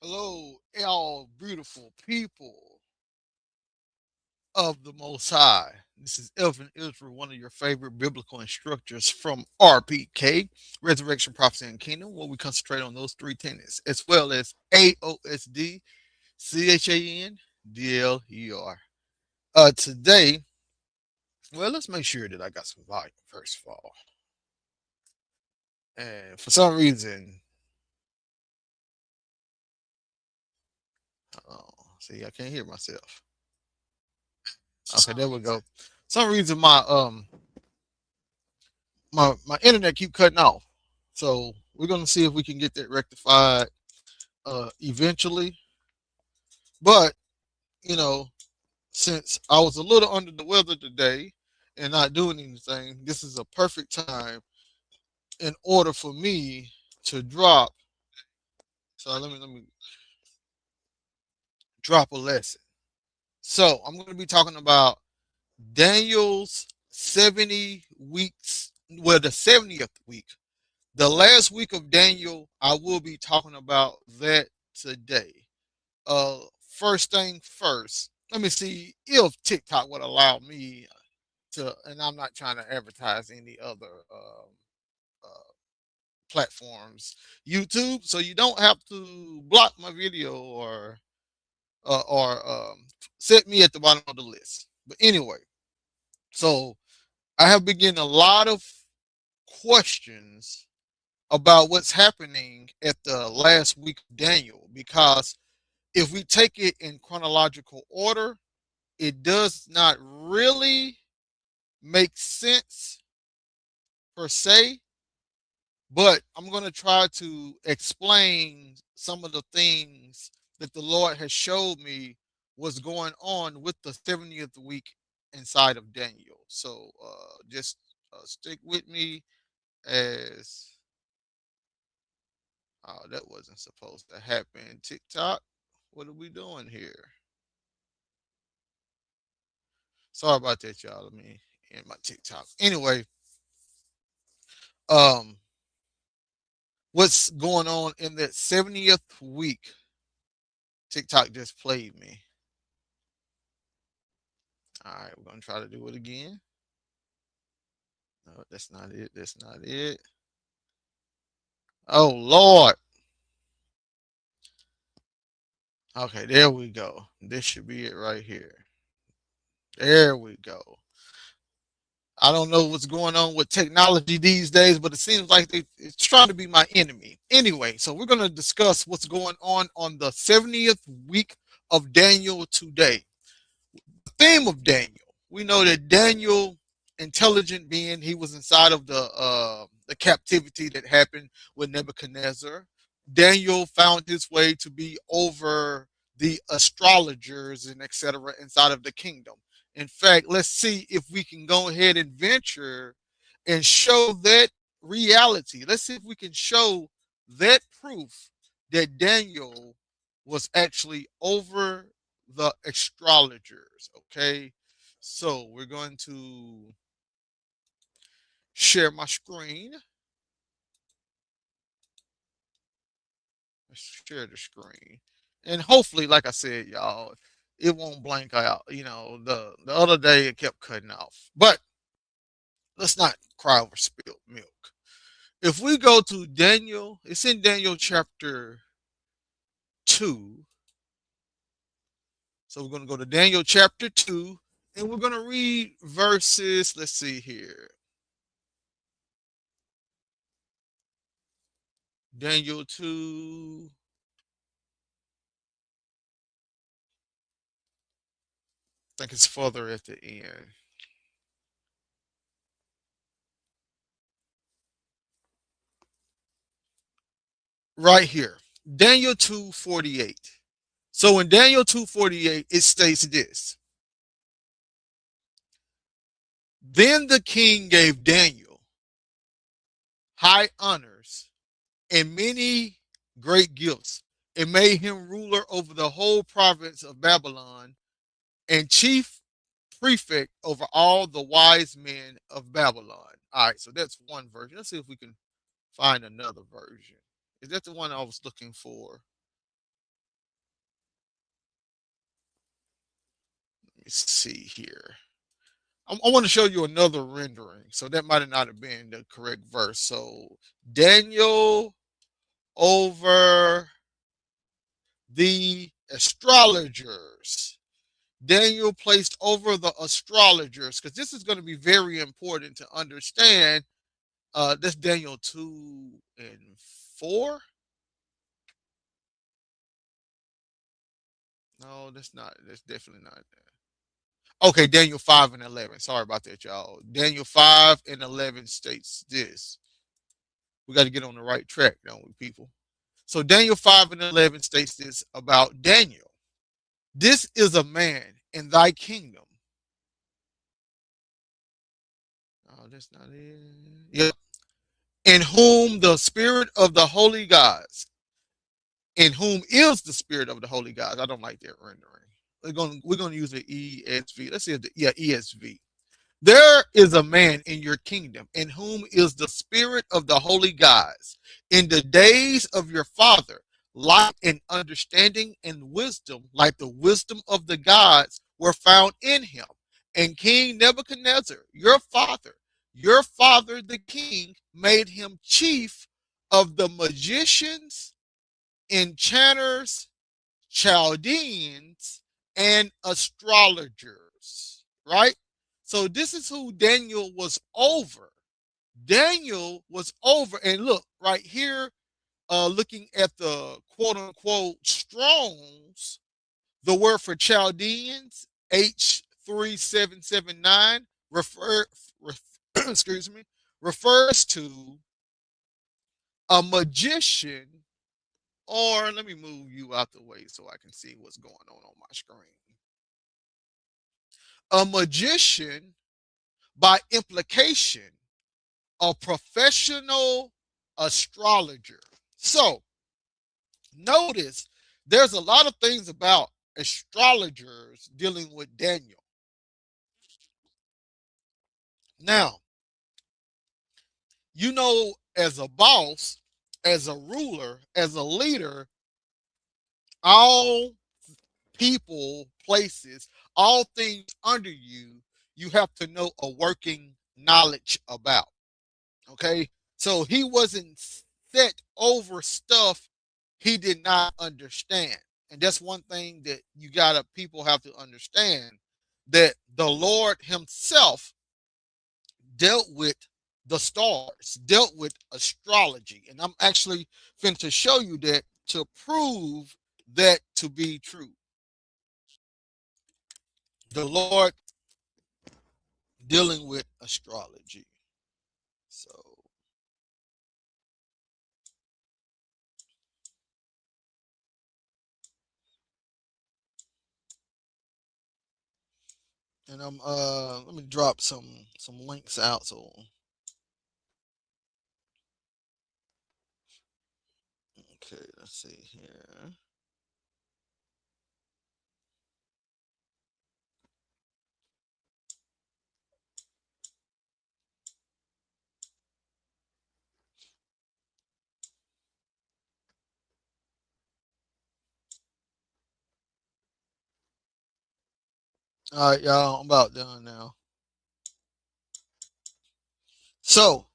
Hello, all beautiful people of the Most High. This is Elvin Israel, one of your favorite biblical instructors from RPK, Resurrection, Prophecy, and Kingdom, where we concentrate on those three tenets, as well as AOSD, CHANDLER. Today, well, let's make sure that I got some volume first of all. And for some reason, oh, see, I can't hear myself. Okay, there we go. Some reason my internet keep cutting off. So we're gonna see if we can get that rectified eventually. But you know, since I was a little under the weather today and not doing anything, this is a perfect time in order for me to drop. So let me drop a lesson. So I'm going to be talking about Daniel's 70 weeks. Well, the 70th week. The last week of Daniel, I will be talking about that today. First thing first, let me see if TikTok would allow me to, and I'm not trying to advertise any other uh, platforms, YouTube, so you don't have to block my video or set me at the bottom of the list. But anyway, so I have been getting a lot of questions about what's happening at the last week of Daniel because if we take it in chronological order, it does not really make sense per se, but I'm going to try to explain some of the things that the Lord has showed me what's going on with the 70th week inside of Daniel. So just stick with me as that wasn't supposed to happen. TikTok, what are we doing here? Sorry about that, y'all. Let me end my TikTok. Anyway, um, what's going on in that 70th week? TikTok just played me. All right, we're gonna try to do it again. No, that's not it. That's not it. Oh Lord. Okay, there we go. This should be it right here. There we go. I don't know what's going on with technology these days, but it seems like it's trying to be my enemy. Anyway, so we're going to discuss what's going on the 70th week of Daniel today. The theme of Daniel. We know that Daniel, intelligent being, he was inside of the captivity that happened with Nebuchadnezzar. Daniel found his way to be over the astrologers and etc. inside of the kingdom. In fact, let's see if we can go ahead and venture and show that reality. Let's see if we can show that proof that Daniel was actually over the astrologers. Okay, so we're going to share my screen. Let's share the screen, and hopefully, like I said, y'all, it won't blank out. You know, the other day it kept cutting off, but let's not cry over spilled milk. If we go to Daniel, it's in Daniel chapter 2. So we're going to go to Daniel chapter 2 and we're going to read verses. Let's see here. Daniel 2. I think it's further at the end. Right here. Daniel 2:48. So in Daniel 2:48, it states this. Then the king gave Daniel high honors and many great gifts, and made him ruler over the whole province of Babylon and chief prefect over all the wise men of Babylon. All right, so that's one version. Let's see if we can find another version. Is that the one I was looking for? me see here. I want to show you another rendering. So that might not have been the correct verse. So Daniel over the astrologers. Daniel placed over the astrologers, because this is going to be very important to understand. That's Daniel 2 and 4. No, that's not. That's definitely not that. Okay, Daniel 5 and 11. Sorry about that, y'all. Daniel 5 and 11 states this. We got to get on the right track, don't we, people? So Daniel 5 and 11 states this about Daniel. This is a man in thy kingdom. Oh, that's not it. Yep. In whom the spirit of the holy gods, in whom is the spirit of the holy gods. I don't like that rendering. We're gonna use the ESV. Let's see, ESV. There is a man in your kingdom in whom is the spirit of the holy gods. In the days of your father, light and understanding and wisdom, like the wisdom of the gods, were found in him. And King Nebuchadnezzar, your father the king, made him chief of the magicians, enchanters, Chaldeans, and astrologers, right? So this is who Daniel was over. Daniel was over, and look right here, looking at the quote unquote Strongs, the word for Chaldeans, H3779, excuse me, refers to a magician. Or let me move you out the way so I can see what's going on my screen. A magician, by implication, a professional astrologer. So notice there's a lot of things about astrologers dealing with Daniel. Now, you know, as a boss, as a ruler, as a leader, all people, places, all things under you, you have to know a working knowledge about. Okay. So he wasn't set over stuff he did not understand. And that's one thing that people have to understand, that the Lord himself dealt with the stars, dealt with astrology. And I'm actually going to show you that to prove that to be true. The Lord dealing with astrology. So, and I'm let me drop some links out. So, okay, let's see here. All right, y'all, I'm about done now. So,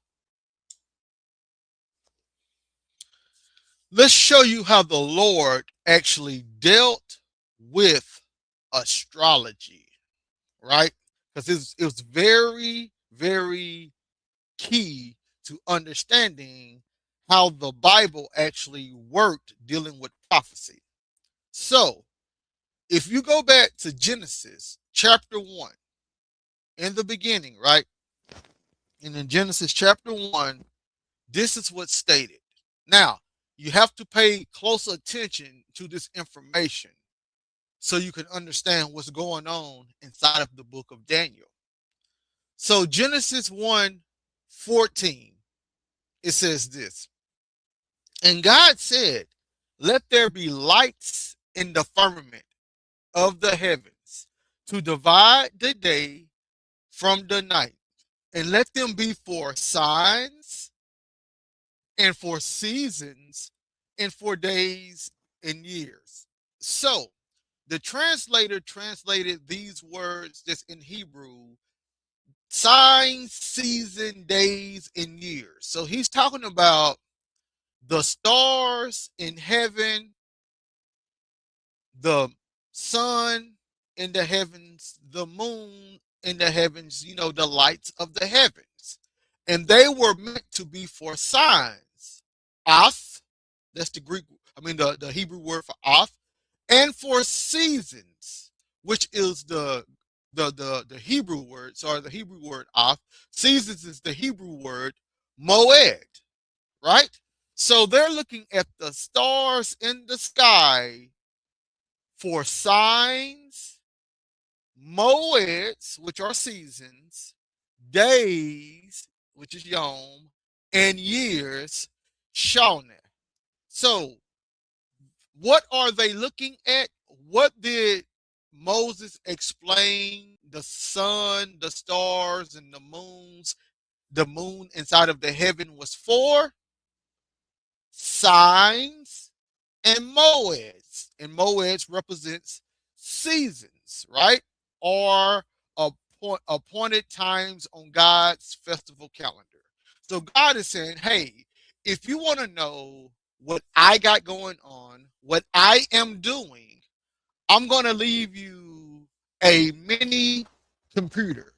let's show you how the Lord actually dealt with astrology, right? Because it was very, very key to understanding how the Bible actually worked dealing with prophecy. So, if you go back to Genesis chapter 1, in the beginning, right? And in Genesis chapter 1, this is what's stated. Now, you have to pay close attention to this information so you can understand what's going on inside of the book of Daniel. So, Genesis 1:14, it says this. And God said, let there be lights in the firmament of the heavens to divide the day from the night, and let them be for signs and for seasons and for days and years. So the translator translated these words that's in Hebrew: signs, season, days, and years. So he's talking about the stars in heaven, the sun in the heavens, the moon in the heavens, the lights of the heavens. And they were meant to be for signs. Oth, that's the Greek, the Hebrew word for oth, and for seasons, which is the Hebrew word, sorry, the Hebrew word oth. Seasons is the Hebrew word moed, right? So they're looking at the stars in the sky for signs, moeds, which are seasons, days, which is yom, and years, shana. So, what are they looking at? What did Moses explain the sun, the stars, and the moon inside of the heaven was for? Signs and moeds. And moeds represents seasons, right? Or appointed times on God's festival calendar. So God is saying, hey, if you want to know what I got going on, what I am doing, I'm going to leave you a mini computer.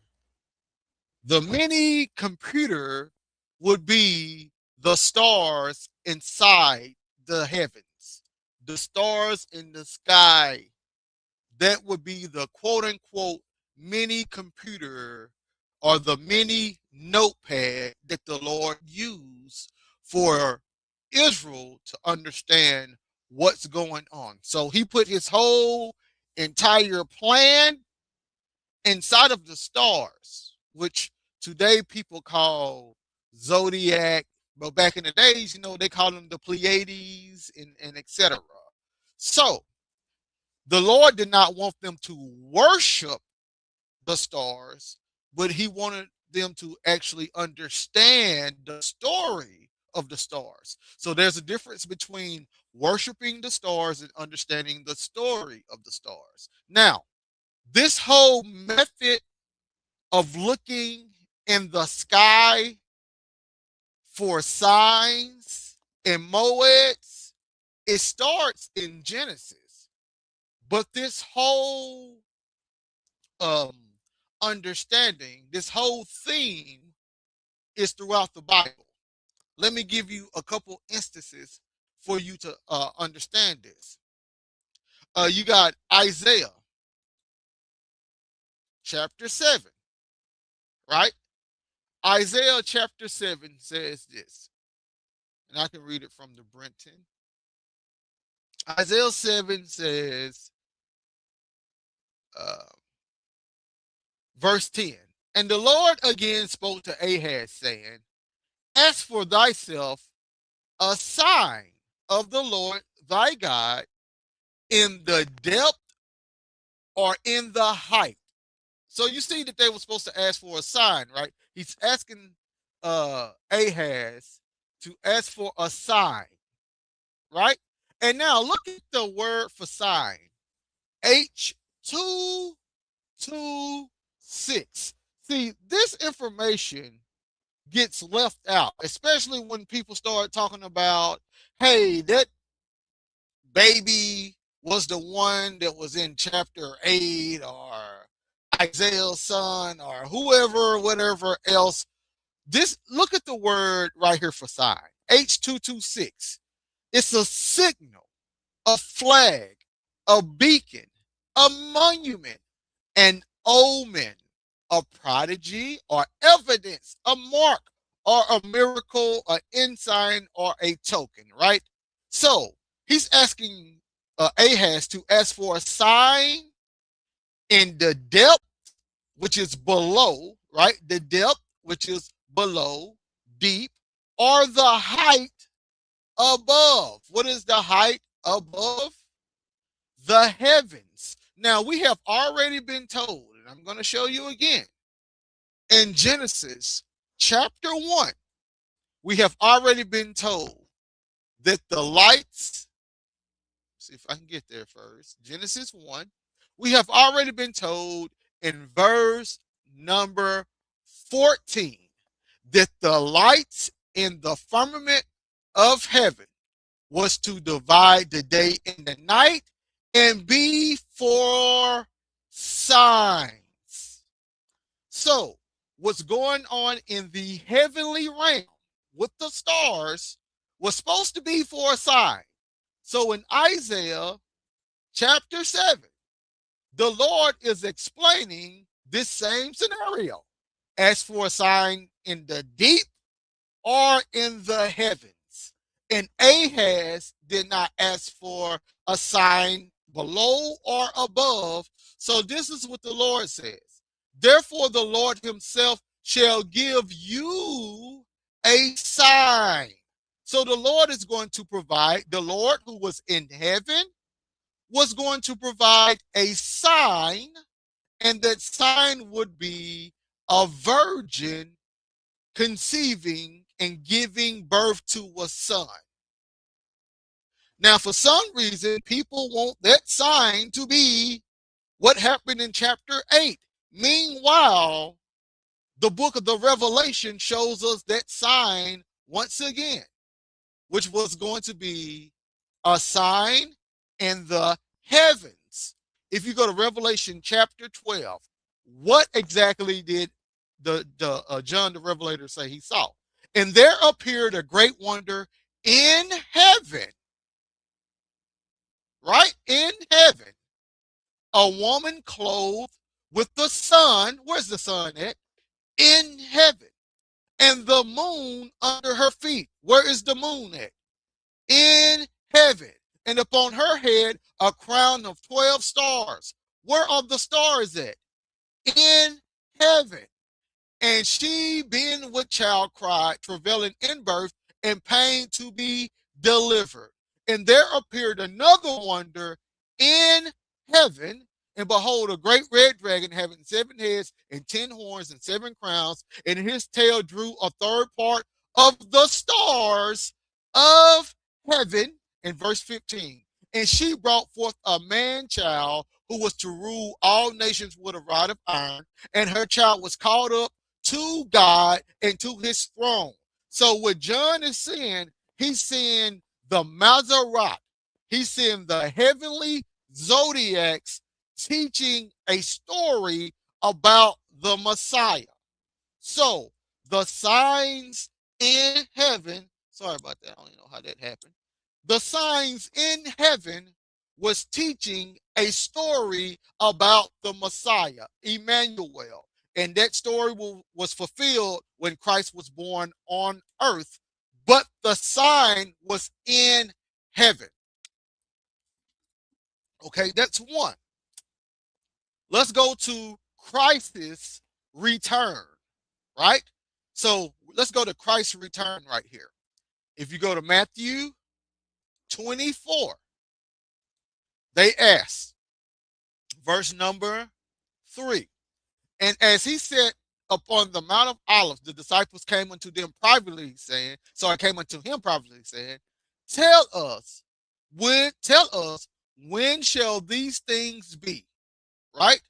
The mini computer would be the stars inside the heavens, the stars in the sky. That would be the quote unquote mini computer or the mini notepad that the Lord used for Israel to understand what's going on. So he put his whole entire plan inside of the stars, which today people call zodiac, but back in the days, they called them the Pleiades and etc. So the Lord did not want them to worship the stars, but he wanted them to actually understand the story of the stars. So there's a difference between worshiping the stars and understanding the story of the stars. Now, this whole method of looking in the sky for signs and moeds, it starts in Genesis. But this whole um, understanding, this whole theme is throughout the Bible. Let me give you a couple instances for you to understand this. You got Isaiah chapter 7, right? Isaiah chapter 7 says this, and I can read it from the Brenton. Isaiah 7 says, uh, verse 10, and the Lord again spoke to Ahaz, saying, ask for thyself a sign of the Lord thy God in the depth or in the height. So you see that they were supposed to ask for a sign, right? He's asking Ahaz to ask for a sign, right? And now look at the word for sign. H226. See, this information gets left out, especially when people start talking about, hey, that baby was the one that was in chapter 8 or Isaiah's son or whoever, whatever else. This, look at the word right here for sign. H226. It's a signal, a flag, a beacon, a monument, an omen, a prodigy or evidence, a mark or a miracle, an ensign or a token, right? So he's asking Ahaz to ask for a sign in the depth, which is below, right? The depth, which is below, deep, or the height above. What is the height above? The heavens. Now, we have already been told, and I'm going to show you again, in Genesis chapter 1, we have already been told that the lights See if I can get there first. Genesis 1. We have already been told in verse number 14 that the lights in the firmament of heaven was to divide the day and the night and be for signs. So, what's going on in the heavenly realm with the stars was supposed to be for a sign. So, in Isaiah chapter 7, the Lord is explaining this same scenario. As for a sign in the deep or in the heavens. And Ahaz did not ask for a sign below or above. So this is what the Lord says. Therefore, the Lord himself shall give you a sign. So the Lord is going to provide, the Lord who was in heaven was going to provide a sign, and that sign would be a virgin conceiving and giving birth to a son. Now, for some reason, people want that sign to be what happened in chapter 8. Meanwhile, the book of the Revelation shows us that sign once again, which was going to be a sign in the heavens. If you go to Revelation chapter 12, what exactly did the John the Revelator say he saw? And there appeared a great wonder in heaven, right? In heaven, a woman clothed with the sun. Where's the sun at? In heaven. And the moon under her feet. Where is the moon at? In heaven. And upon her head a crown of 12 stars. Where are the stars at? In heaven. And she, being with child, cried, travailing in birth, and pain to be delivered. And there appeared another wonder in heaven. And behold, a great red dragon having 7 heads and 10 horns and 7 crowns, and his tail drew a third part of the stars of heaven. In verse 15. And she brought forth a man child who was to rule all nations with a rod of iron, and her child was caught up to God and to his throne. So what John is saying, he's seeing the Mazarat. He's seeing the heavenly zodiacs teaching a story about the Messiah. So the signs in heaven, sorry about that, I don't even know how that happened. The signs in heaven was teaching a story about the Messiah, Emmanuel. And that story was fulfilled when Christ was born on earth, but the sign was in heaven. Okay, that's one. Let's go to Christ's return, right? So let's go to Christ's return right here. If you go to Matthew 24, they ask, verse number 3. And as he sat upon the Mount of Olives, the disciples came unto them privately, saying, so I came unto him privately, saying, tell us, when shall these things be? Right?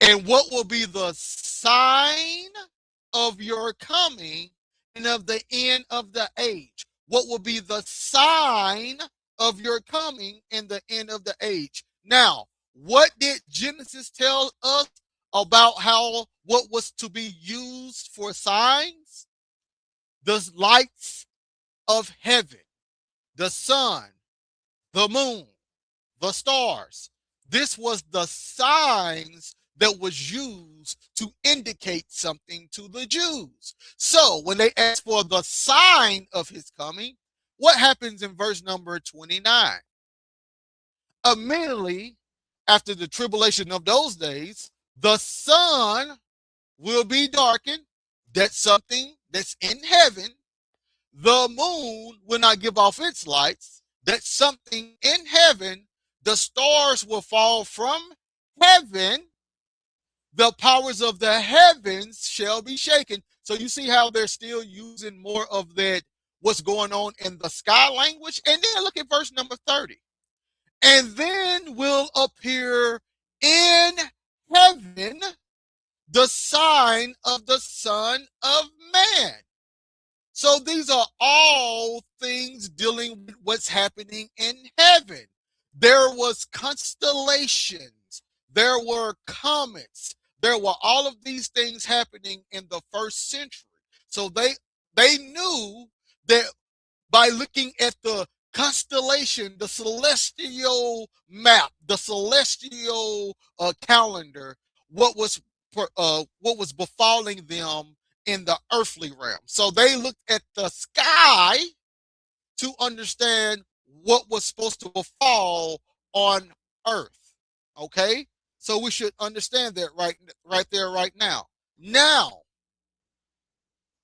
And what will be the sign of your coming and of the end of the age? What will be the sign of your coming and the end of the age? Now, what did Genesis tell us about what was to be used for signs? The lights of heaven, the sun, the moon, the stars. This was the signs that was used to indicate something to the Jews. So when they asked for the sign of his coming, what happens in verse number 29? Immediately after the tribulation of those days, the sun will be darkened. That's something that's in heaven. The moon will not give off its lights. That's something in heaven. The stars will fall from heaven. The powers of the heavens shall be shaken. So you see how they're still using more of that what's going on in the sky language. And then look at verse number 30. And then will appear in heaven the sign of the Son of Man. So these are all things dealing with what's happening in heaven. There was constellations, there were comets, there were all of these things happening in the first century. So they knew that by looking at the constellation, the celestial map, the celestial calendar, what was what was befalling them in the earthly realm. So they looked at the sky to understand what was supposed to befall on earth. Okay? So we should understand that right there, right now. Now,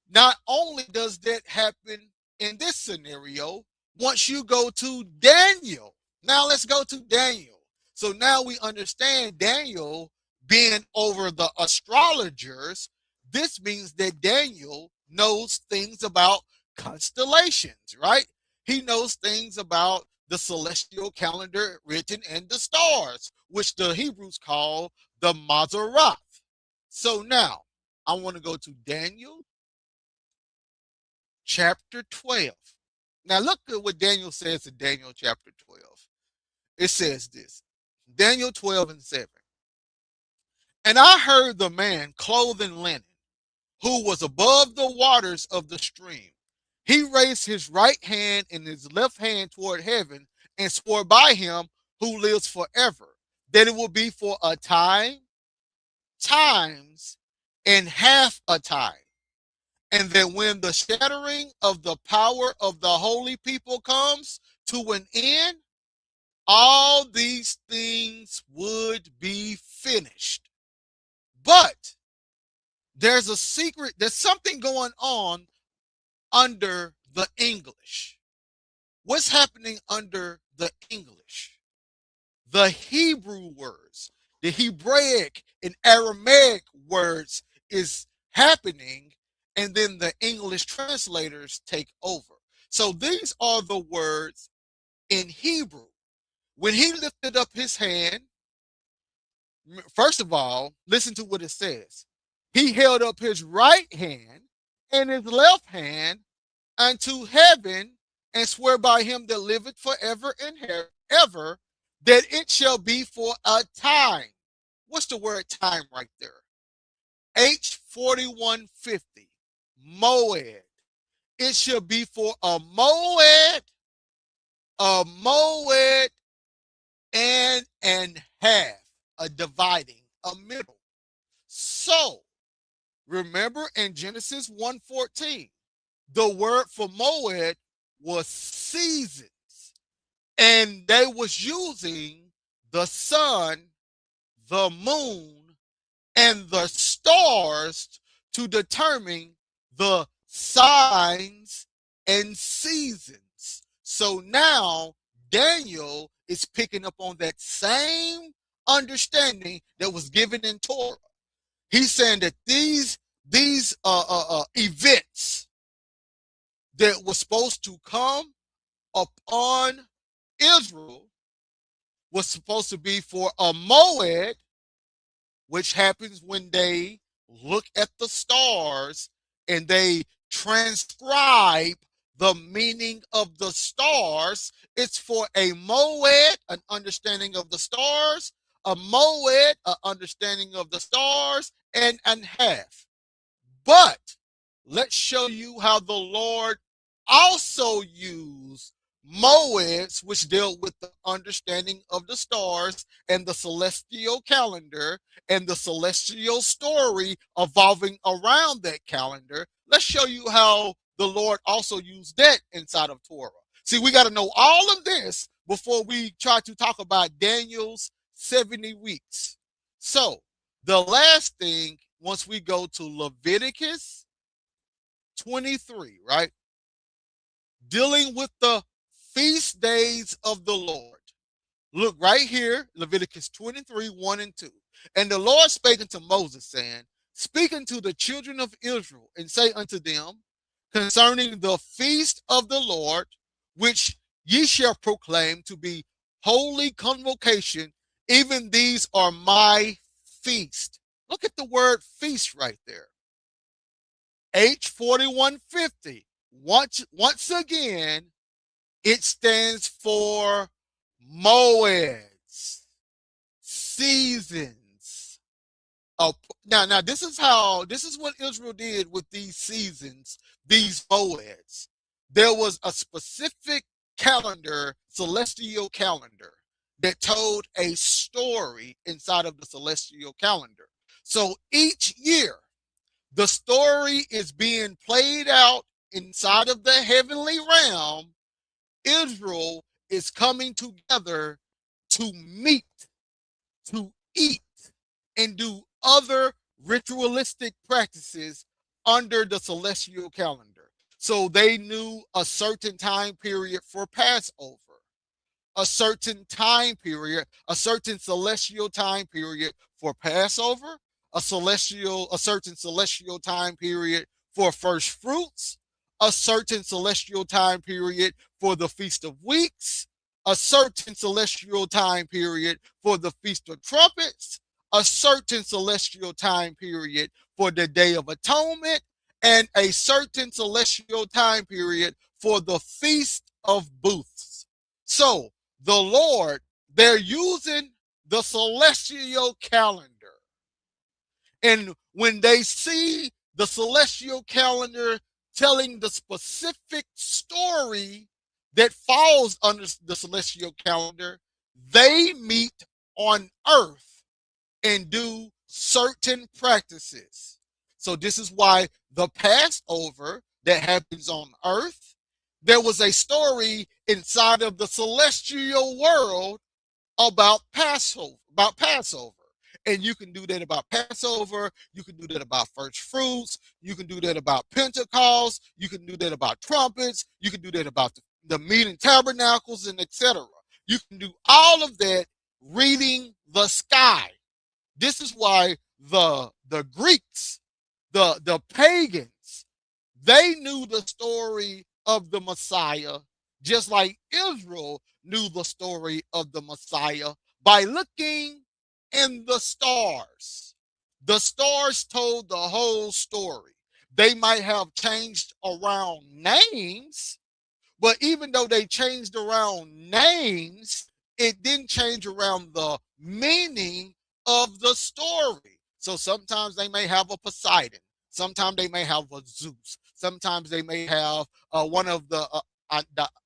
not only does that happen in this scenario, once you go to Daniel, now let's go to Daniel. So now we understand Daniel being over the astrologers. This means that Daniel knows things about constellations, right? He knows things about the celestial calendar written in the stars, which the Hebrews call the Mazzaroth. So now I want to go to Daniel chapter 12. Now look at what Daniel says in Daniel chapter 12. It says this, Daniel 12 and 7. And I heard the man clothed in linen, who was above the waters of the stream. He raised his right hand and his left hand toward heaven and swore by him who lives forever, that it will be for a time, times, and half a time. And that when the shattering of the power of the holy people comes to an end, all these things would be finished. But there's a secret, there's something going on under the English. What's happening under the English? The Hebrew words, the Hebraic and Aramaic words is happening, and then the English translators take over. So these are the words in Hebrew. When he lifted up his hand, first of all, listen to what it says. He held up his right hand and his left hand unto heaven and swear by him that liveth forever and ever that it shall be for a time. What's the word time right there? H4150, moed. It shall be for a moed, and half, a dividing, a middle. So remember in Genesis 1:14, the word for moed was seasons, and they was using the sun, the moon, and the stars to determine the signs and seasons. So now Daniel is picking up on that same understanding that was given in Torah. He's saying that these events that were supposed to come upon Israel was supposed to be for a moed, which happens when they look at the stars and they transcribe the meaning of the stars. It's for a moed, an understanding of the stars, a moed, an understanding of the stars, and half. But let's show you how the Lord also used moeds, which dealt with the understanding of the stars and the celestial calendar and the celestial story evolving around that calendar. Let's show you how the Lord also used that inside of Torah. See, we got to know all of this before we try to talk about Daniel's 70 weeks. So the last thing, once we go to Leviticus 23, right? Dealing with the feast days of the Lord. Look right here, Leviticus 23, 1 and 2. And the Lord spake unto Moses, saying, Speak unto the children of Israel, and say unto them, concerning the feast of the Lord, which ye shall proclaim to be holy convocation. Even these are my feast. Look at the word feast right there. H4150. Once again, it stands for moeds, seasons. Now, this is what Israel did with these seasons, these moeds. There was a specific calendar, celestial calendar, that told a story inside of the celestial calendar. So each year, the story is being played out inside of the heavenly realm. Israel is coming together to meet, to eat, and do other ritualistic practices under the celestial calendar. So they knew a certain time period for Passover, a certain time period, a certain celestial time period for Passover, a certain celestial time period for first fruits, a certain celestial time period for the Feast of Weeks, a certain celestial time period for the Feast of Trumpets, a certain celestial time period for the Day of Atonement, and a certain celestial time period for the Feast of Booths. So the Lord, they're using the celestial calendar. And when they see the celestial calendar telling the specific story that falls under the celestial calendar, they meet on earth and do certain practices. So this is why the Passover that happens on earth, there was a story inside of the celestial world about Passover. And you can do that about Passover. You can do that about first fruits. You can do that about Pentecost. You can do that about trumpets. You can do that about the meeting tabernacles and etc. You can do all of that reading the sky. This is why the Greeks, the pagans, they knew the story of the Messiah, just like Israel knew the story of the Messiah by looking in the stars. The stars told the whole story. They might have changed around names, but even though they changed around names, it didn't change around the meaning of the story. So sometimes they may have a Poseidon. Sometimes they may have a Zeus. Sometimes they may have one of the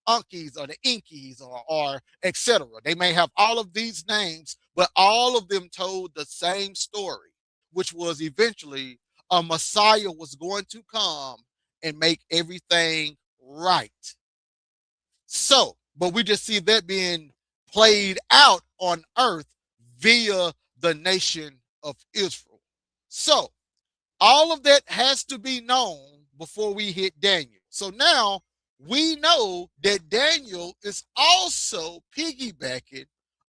Unkies or the Inkies or etc. They may have all of these names, but all of them told the same story, which was eventually a Messiah was going to come and make everything right. So, but we just see that being played out on earth via the nation of Israel. So, all of that has to be known before we hit Daniel. So now we know that Daniel is also piggybacking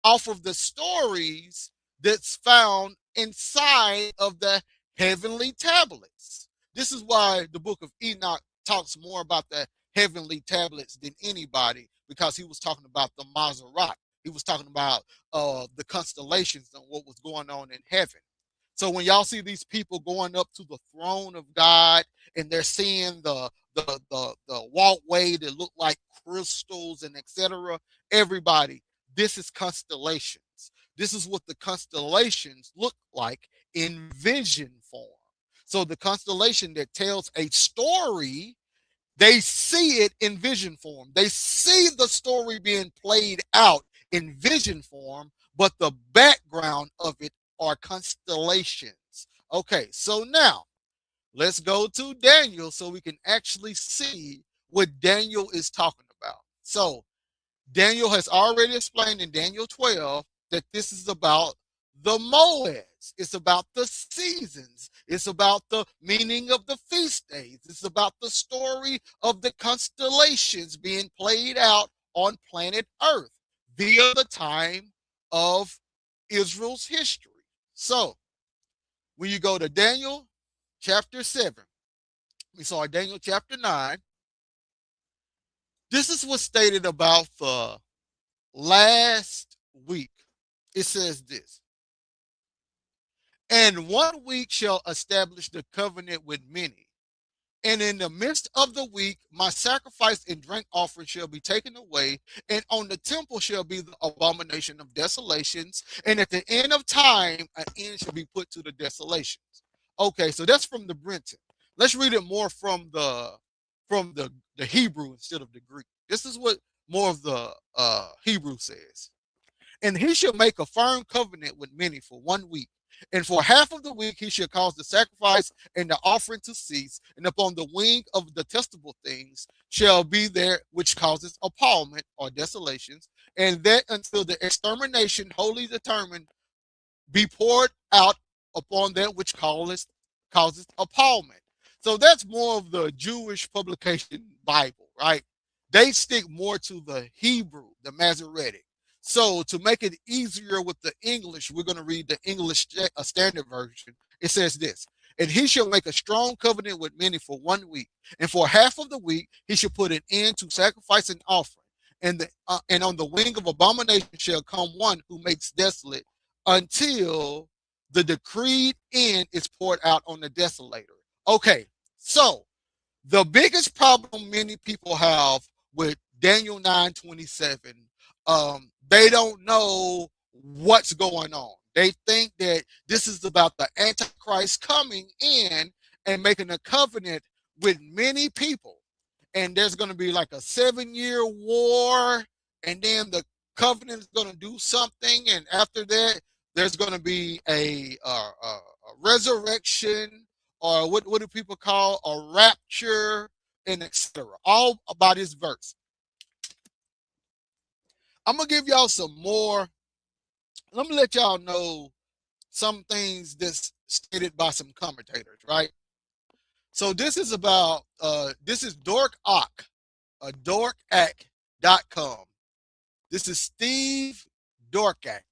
off of the stories that's found inside of the heavenly tablets. This is why the book of Enoch talks more about the heavenly tablets than anybody, because he was talking about the Maserat. He was talking about the constellations and what was going on in heaven. So when y'all see these people going up to the throne of God and they're seeing the walkway that look like crystals and etc., everybody, this is constellations. This is what the constellations look like in vision form. So the constellation that tells a story, they see it in vision form. They see the story being played out in vision form, but the background of it are constellations. Okay, so now let's go to Daniel so we can actually see what Daniel is talking about. So Daniel has already explained in Daniel 12 that this is about the moeds. It's about the seasons. It's about the meaning of the feast days. It's about the story of the constellations being played out on planet Earth via the time of Israel's history. So when you go to Daniel chapter 7, sorry, Daniel chapter 9. This is what's stated about the last week. It says this. And 1 week shall establish the covenant with many. And in the midst of the week, my sacrifice and drink offering shall be taken away, and on the temple shall be the abomination of desolations. And at the end of time, an end shall be put to the desolations. Okay, so that's from the Brenton. Let's read it more from the Hebrew instead of the Greek. This is what more of the Hebrew says. And he shall make a firm covenant with many for 1 week. And for half of the week he shall cause the sacrifice and the offering to cease, and upon the wing of detestable things shall be there which causes appallment or desolations, and that until the extermination wholly determined be poured out upon that which causes appallment. So that's more of the Jewish publication Bible, right? They stick more to the Hebrew, the Masoretic. So to make it easier with the English, we're going to read the English Standard Version. It says this: and he shall make a strong covenant with many for 1 week, and for half of the week he shall put an end to sacrifice and offering. And on the wing of abomination shall come one who makes desolate, until the decreed end is poured out on the desolator. Okay, so the biggest problem many people have with Daniel 9:27, they don't know what's going on. They think that this is about the Antichrist coming in and making a covenant with many people. And there's going to be like a 7-year war, and then the covenant is going to do something, and after that, there's going to be a resurrection, or what do people call a rapture, and etc. All about this verse. I'm gonna give y'all some more. Let me let y'all know some things that's stated by some commentators, right? So this is about this is Dork-Ak, dorkak.com. This is Steve Dorkak.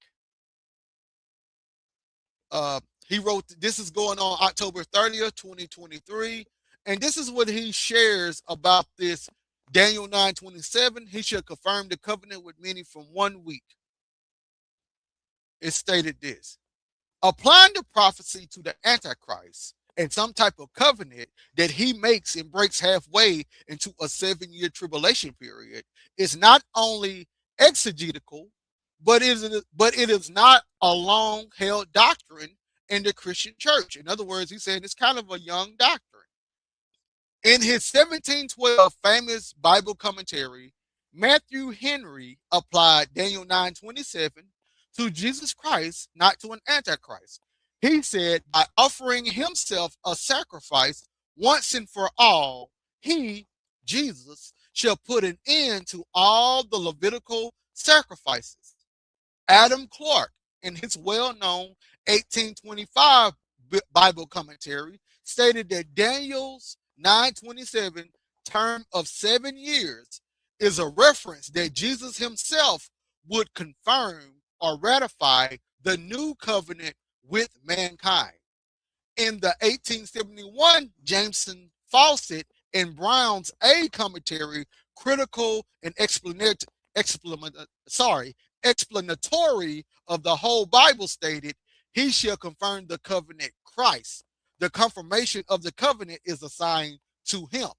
He wrote, this is going on October 30th, 2023. And this is what he shares about this Daniel 9:27. He shall confirm the covenant with many from 1 week. It stated this: applying the prophecy to the Antichrist and some type of covenant that he makes and breaks halfway into a 7-year tribulation period is not only exegetical, but it is not a long held doctrine in the Christian church. In other words, he's saying it's kind of a young doctrine. In his 1712 famous Bible commentary, Matthew Henry applied Daniel 9:27 to Jesus Christ, not to an Antichrist. He said, by offering himself a sacrifice once and for all, he, Jesus, shall put an end to all the Levitical sacrifices. Adam Clarke, in his well-known 1825 Bible commentary, stated that Daniel's 9:27 term of 7 years is a reference that Jesus himself would confirm or ratify the new covenant with mankind. In the 1871 Jameson, Fawcett, and Brown's A commentary, critical and explanatory of the whole Bible, stated, he shall confirm the covenant Christ. The confirmation of the covenant is assigned to him.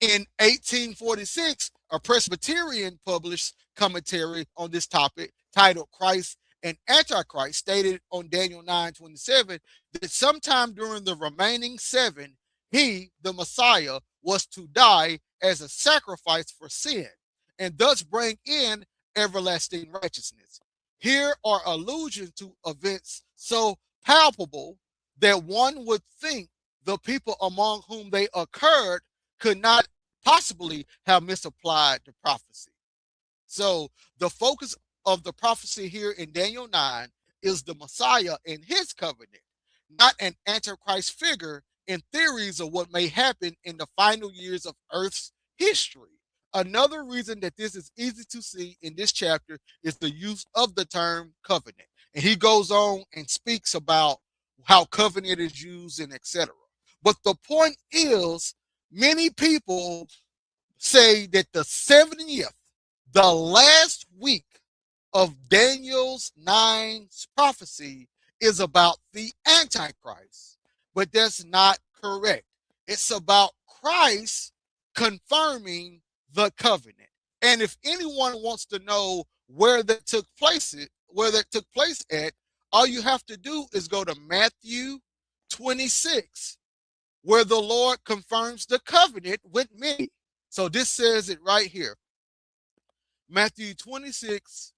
In 1846, a Presbyterian published commentary on this topic titled Christ and Antichrist stated on Daniel 9:27 that sometime during the remaining 7, he, the Messiah, was to die as a sacrifice for sin and thus bring in everlasting righteousness. Here are allusions to events so palpable that one would think the people among whom they occurred could not possibly have misapplied the prophecy. So the focus of the prophecy here in Daniel 9 is the Messiah and his covenant, not an Antichrist figure in theories of what may happen in the final years of Earth's history. Another reason that this is easy to see in this chapter is the use of the term covenant. And he goes on and speaks about how covenant is used and etc. But the point is, many people say that the 70th, the last week of Daniel's 9's prophecy, is about the Antichrist. But that's not correct. It's about Christ confirming the covenant. And if anyone wants to know where that took place at, all you have to do is go to Matthew 26, where the Lord confirms the covenant with me. So this says it right here. Matthew 26,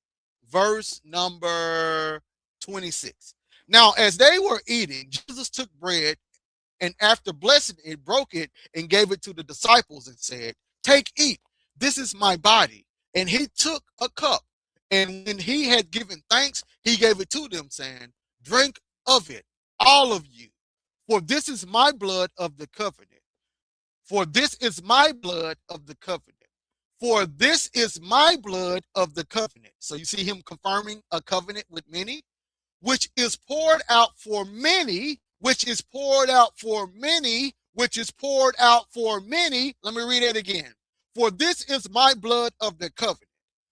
verse number 26. Now, as they were eating, Jesus took bread and after blessing it, broke it and gave it to the disciples and said, "Take, eat. This is my body." And he took a cup, and when he had given thanks, he gave it to them, saying, "Drink of it, all of you, for this is my blood of the covenant. For this is my blood of the covenant. For this is my blood of the covenant." So you see him confirming a covenant with many, which is poured out for many, which is poured out for many, which is poured out for many. Let me read it again. For this is my blood of the covenant,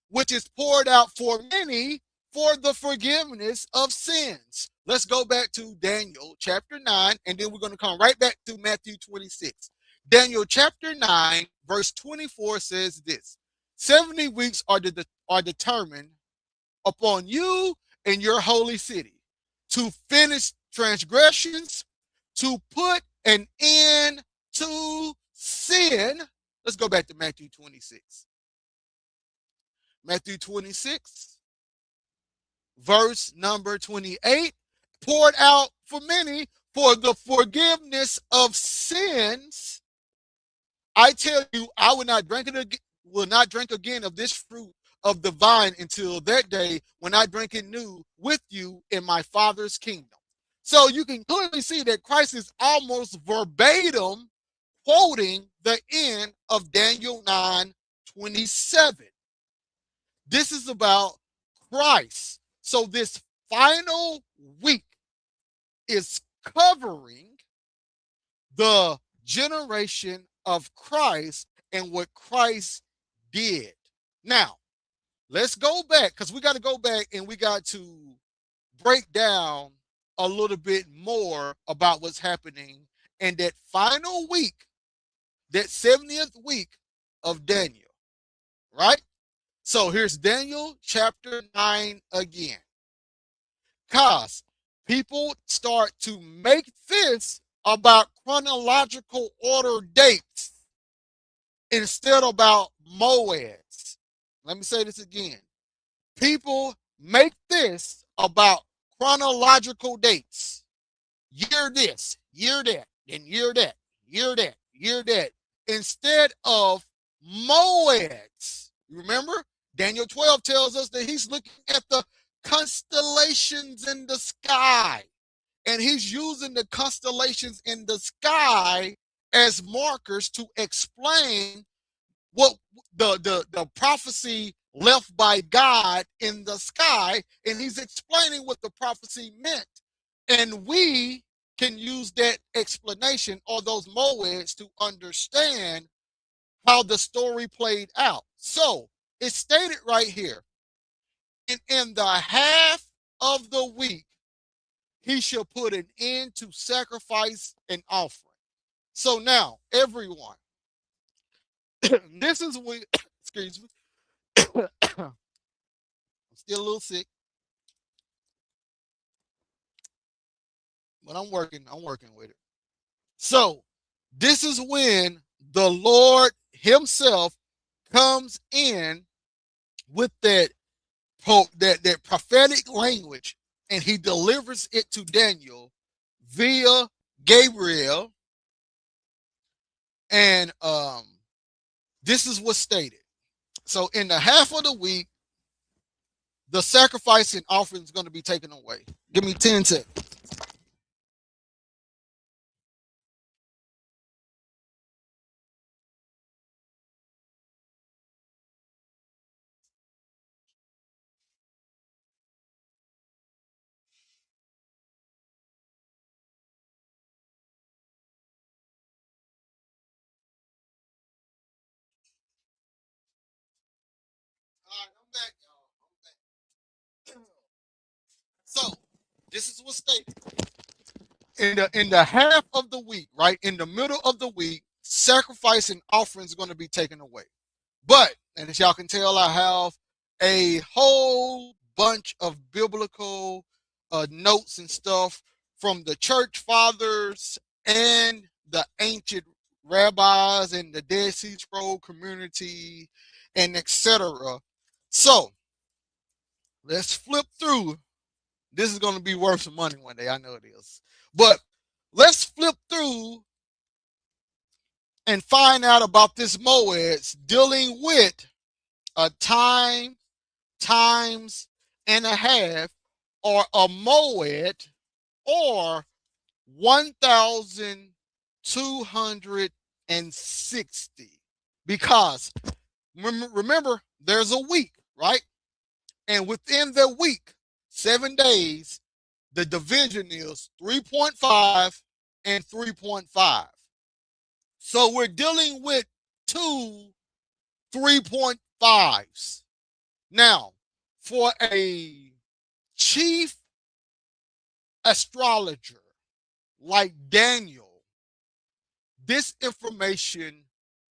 which is poured out for many for the forgiveness of sins. Let's go back to Daniel chapter 9, and then we're going to come right back to Matthew 26. Daniel chapter 9, verse 24 says this: 70 weeks are determined upon you and your holy city to finish transgressions, to put an end to sin. Let's go back to Matthew 26. Matthew 26, verse number 28, poured out for many for the forgiveness of sins. I tell you, I will not drink again of this fruit of the vine until that day when I drink it new with you in my Father's kingdom. So you can clearly see that Christ is almost verbatim quoting the end of Daniel 9:27. This is about Christ. So this final week is covering the generation of Christ and what Christ did. Now, let's go back because we got to go back and we got to break down a little bit more about what's happening in that final week, that 70th week of Daniel, right? So here's Daniel chapter 9 again. Because people start to make this about chronological order dates instead about moeds. Let me say this again. People make this about chronological dates. Year this, year that, then year that, year that, year that, instead of moeds. Remember, Daniel 12 tells us that he's looking at the constellations in the sky, and he's using the constellations in the sky as markers to explain what the prophecy left by God in the sky, and he's explaining what the prophecy meant. And we can use that explanation or those moeds to understand how the story played out. So it's stated right here. In the half of the week, he shall put an end to sacrifice and offering. So now, everyone, this is what, excuse me, I'm still a little sick, but I'm working with it. So this is when the Lord himself comes in with that prophetic language, and he delivers it to Daniel via Gabriel. And this is what's stated. So in the half of the week, the sacrifice and offering is going to be taken away. Give me 10 seconds. first day, in the half of the week, right in the middle of the week, sacrifice and offerings are going to be taken away. But, and as y'all can tell, I have a whole bunch of biblical notes and stuff from the church fathers and the ancient rabbis and the Dead Sea Scroll community and etc. So let's flip through. This is going to be worth some money one day. I know it is. But let's flip through and find out about this Moeds dealing with a time, times and a half, or a Moed, or 1,260. Because remember, there's a week, right? And within the week, 7 days, the division is 3.5 and 3.5. So we're dealing with two 3.5s. Now, for a chief astrologer like Daniel, this information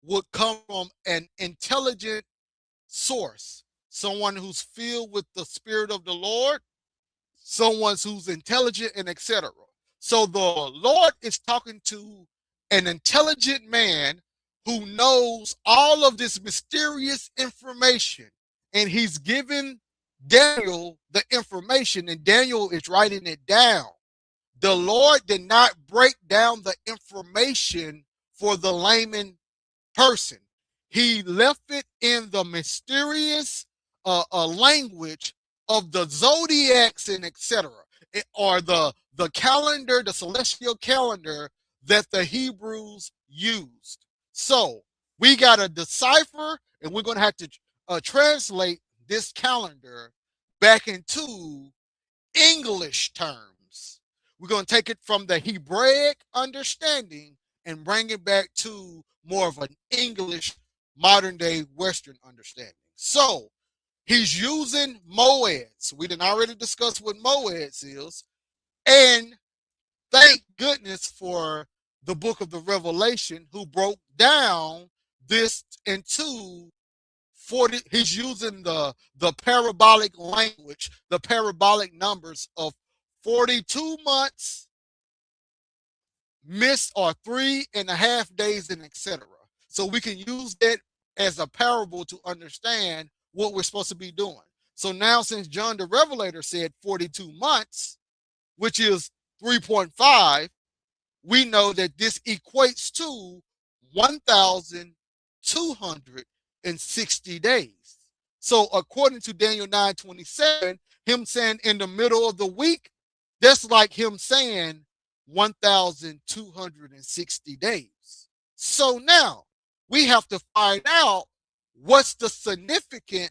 would come from an intelligent source, someone who's filled with the Spirit of the Lord, someone who's intelligent, and etc. So the Lord is talking to an intelligent man who knows all of this mysterious information, and he's given Daniel the information, and Daniel is writing it down. The Lord did not break down the information for the layman person. He left it in the mysterious language of the zodiacs and etc., or the calendar, the celestial calendar that the Hebrews used. So we got to decipher, and we're going to have to translate this calendar back into English terms. We're going to take it from the Hebraic understanding and bring it back to more of an English modern day Western understanding. So he's using Moeds. We didn't already discuss what Moeds is. And thank goodness for the book of the Revelation, who broke down this into 40. He's using the parabolic language, the parabolic numbers of 42 months missed, or 3.5 days, and etc. So we can use that as a parable to understand what we're supposed to be doing. So now, since John the Revelator said 42 months, which is 3.5, we know that this equates to 1,260 days. So according to Daniel 9:27, him saying in the middle of the week, that's like him saying 1,260 days. So now we have to find out what's the significance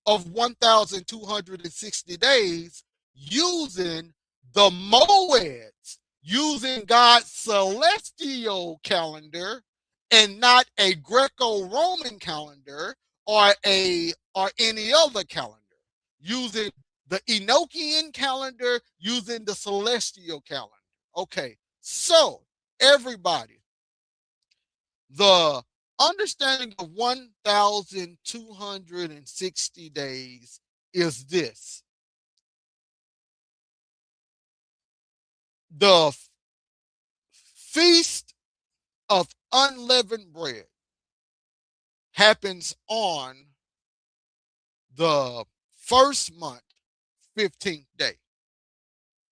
of 1,260 days using the Moeds, using God's celestial calendar and not a Greco-Roman calendar or any other calendar, using the Enochian calendar, using the celestial calendar. Okay, so everybody, the understanding of 1,260 days is this: the Feast of Unleavened Bread happens on the first month, 15th day.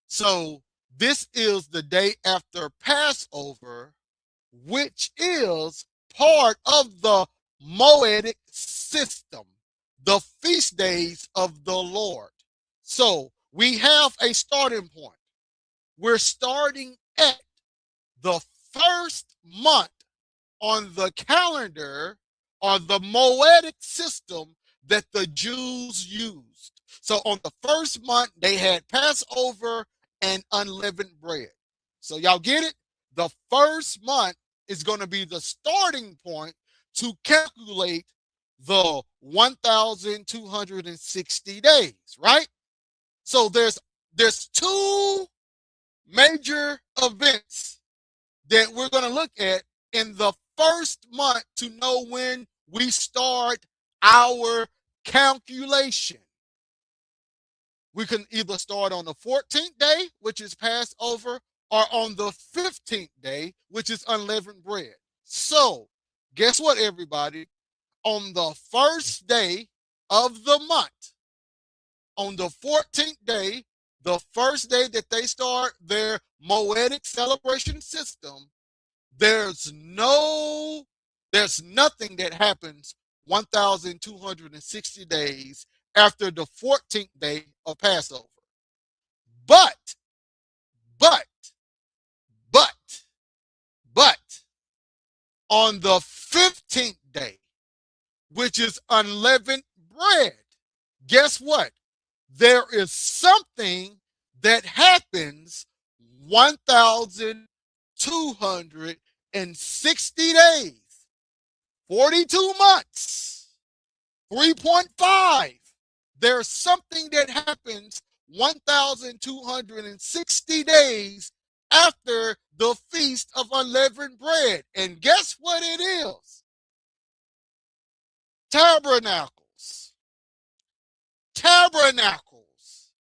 So this is the day after Passover, which is part of the Moedic system, the feast days of the Lord. So we have a starting point. We're starting at the first month on the calendar, or the Moedic system that the Jews used. So on the first month, they had Passover and unleavened bread. So y'all get it? The first month is going to be the starting point to calculate the 1,260 days, right? So there's two major events that we're going to look at in the first month to know when we start our calculation. We can either start on the 14th day, which is Passover, or on the 15th day, which is unleavened bread. So, guess what, everybody? On the first day of the month, on the 14th day, the first day that they start their Moedic celebration system, there's nothing that happens 1,260 days after the 14th day of Passover. But, but, but, but, on the 15th day, which is unleavened bread, guess what? There is something that happens 1,260 days, 42 months, 3.5. There's something that happens 1,260 days after the Feast of Unleavened Bread. And guess what it is? Tabernacles. Tabernacles.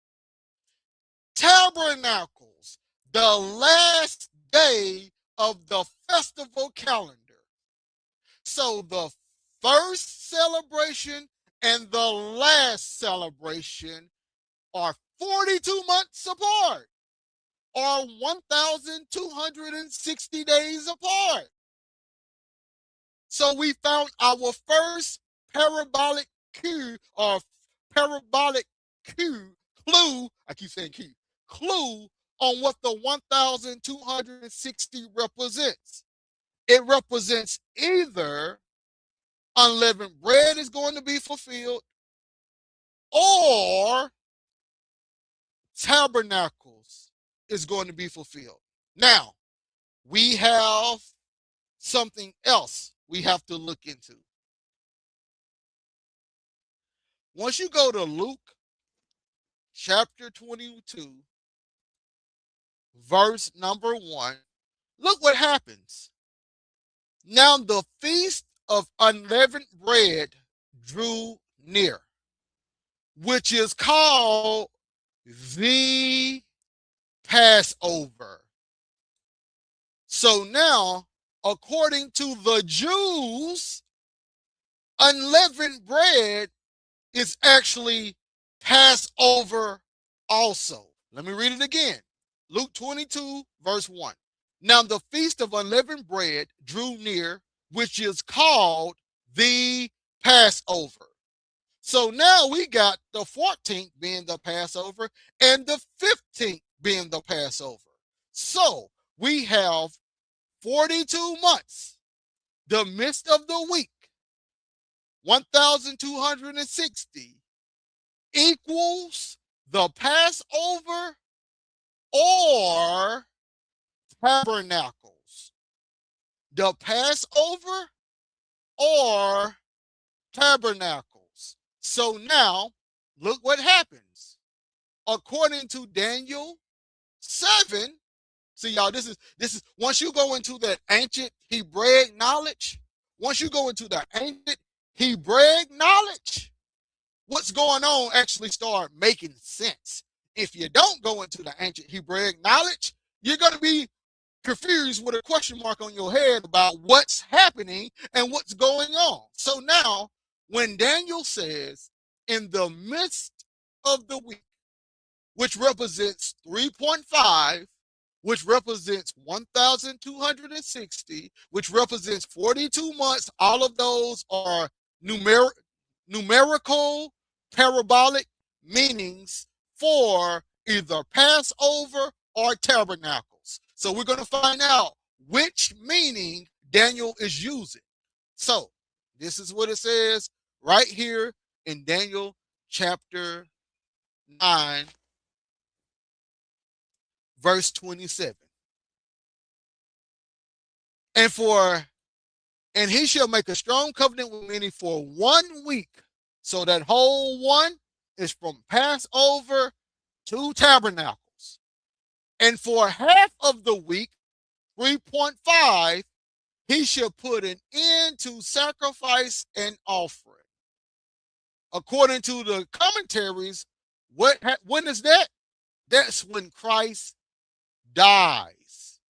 Tabernacles. The last day of the festival calendar. So the first celebration and the last celebration are 42 months apart, or 1,260 days apart. So we found our first parabolic clue, or parabolic clue, I keep saying clue on what the 1,260 represents. It represents either unleavened bread is going to be fulfilled, or tabernacles is going to be fulfilled. Now, we have something else we have to look into. Once you go to Luke chapter 22, verse number 1, look what happens. Now the feast of unleavened bread drew near, which is called the Passover. So now, according to the Jews, unleavened bread is actually Passover also. Let me read it again. Luke 22, verse 1. Now the feast of unleavened bread drew near, which is called the Passover. So now we got the 14th being the Passover and the 15th being the Passover. So we have 42 months, the midst of the week, 1,260 equals the Passover or tabernacles. The Passover or tabernacles. So now, look what happens. According to Daniel 7, see y'all, this is once you go into that ancient Hebraic knowledge, what's going on actually start making sense. If you don't go into the ancient Hebraic knowledge, you're going to be confused with a question mark on your head about what's happening and what's going on. So now, when Daniel says, in the midst of the week, which represents 3.5, which represents 1,260, which represents 42 months, all of those are numerical parabolic meanings for either Passover or tabernacles. So we're going to find out which meaning Daniel is using. So this is what it says right here in Daniel chapter 9, verse 27. And he shall make a strong covenant with many for 1 week. So that whole one is from Passover to tabernacles. And for half of the week, 3.5, he shall put an end to sacrifice and offering. According to the commentaries, when is that? That's when Christ dies.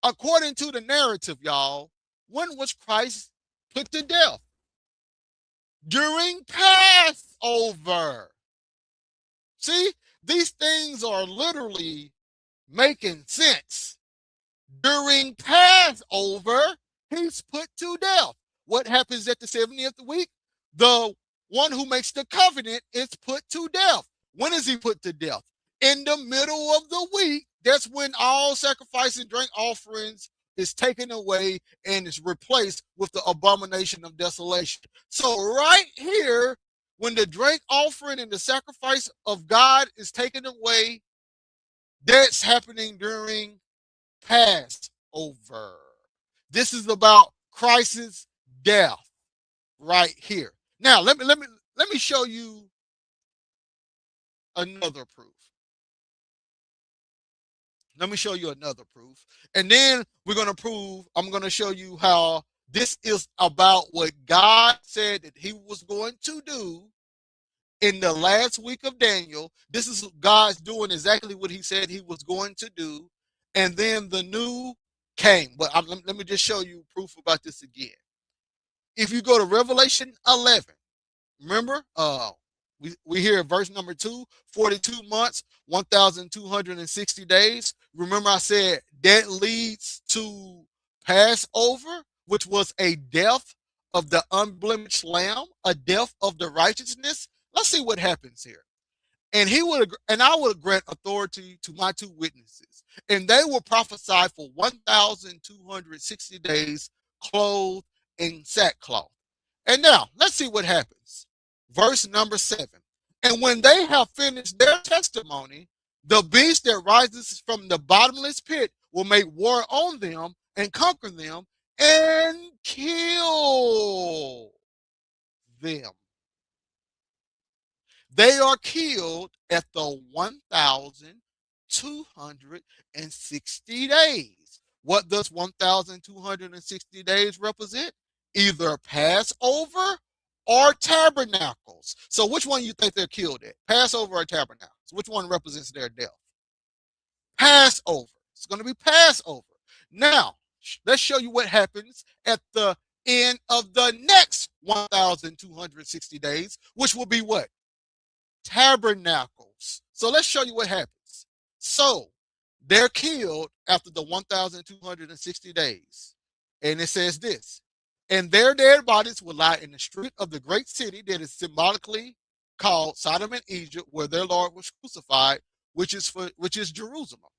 According to the narrative, y'all, when was Christ put to death? During Passover. See, these things are literally making sense. During Passover, he's put to death. What happens at the 70th week? The one who makes the covenant is put to death. When is he put to death? In the middle of the week. That's when all sacrifice and drink offerings is taken away and is replaced with the abomination of desolation. So right here, when the drink offering and the sacrifice of God is taken away, that's happening during Passover. This is about Christ's death right here. Now, let me show you another proof. Let me show you another proof. And then I'm going to show you how this is about what God said that he was going to do in the last week of Daniel. This is God's doing exactly what he said he was going to do. And then the new came. But let me just show you proof about this again. If you go to Revelation 11, remember, we hear verse number 2, 42 months, 1,260 days. Remember, I said that leads to Passover, which was a death of the unblemished lamb, a death of the righteousness. Let's see what happens here. And I will grant authority to my two witnesses, and they will prophesy for 1,260 days, clothed in sackcloth. And now let's see what happens. Verse number 7. And when they have finished their testimony, the beast that rises from the bottomless pit will make war on them and conquer them and kill them. They are killed at the 1,260 days. What does 1,260 days represent? Either Passover or tabernacles. So which one you think they're killed at? Passover or tabernacles? Which one represents their death? Passover. It's going to be Passover. Now, let's show you what happens at the end of the next 1,260 days, which will be what? Tabernacles. So let's show you what happens. So they're killed after the 1,260 days. And it says this, and their dead bodies will lie in the street of the great city that is symbolically called Sodom and Egypt, where their Lord was crucified, which is Jerusalem.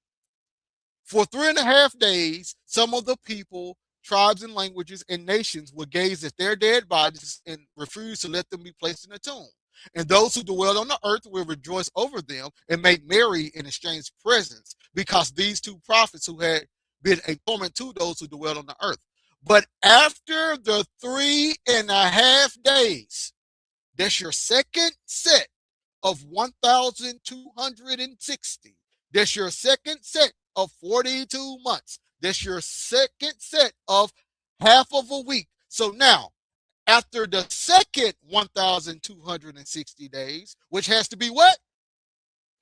For 3.5 days, some of the people, tribes and languages and nations will gaze at their dead bodies and refuse to let them be placed in a tomb. And those who dwell on the earth will rejoice over them and make merry and exchange presents, because these two prophets who had been a torment to those who dwell on the earth. But after the 3.5 days, that's your second set of 1,260. That's your second set of 42 months. That's your second set of half of a week. So now, after the second 1,260 days, which has to be what?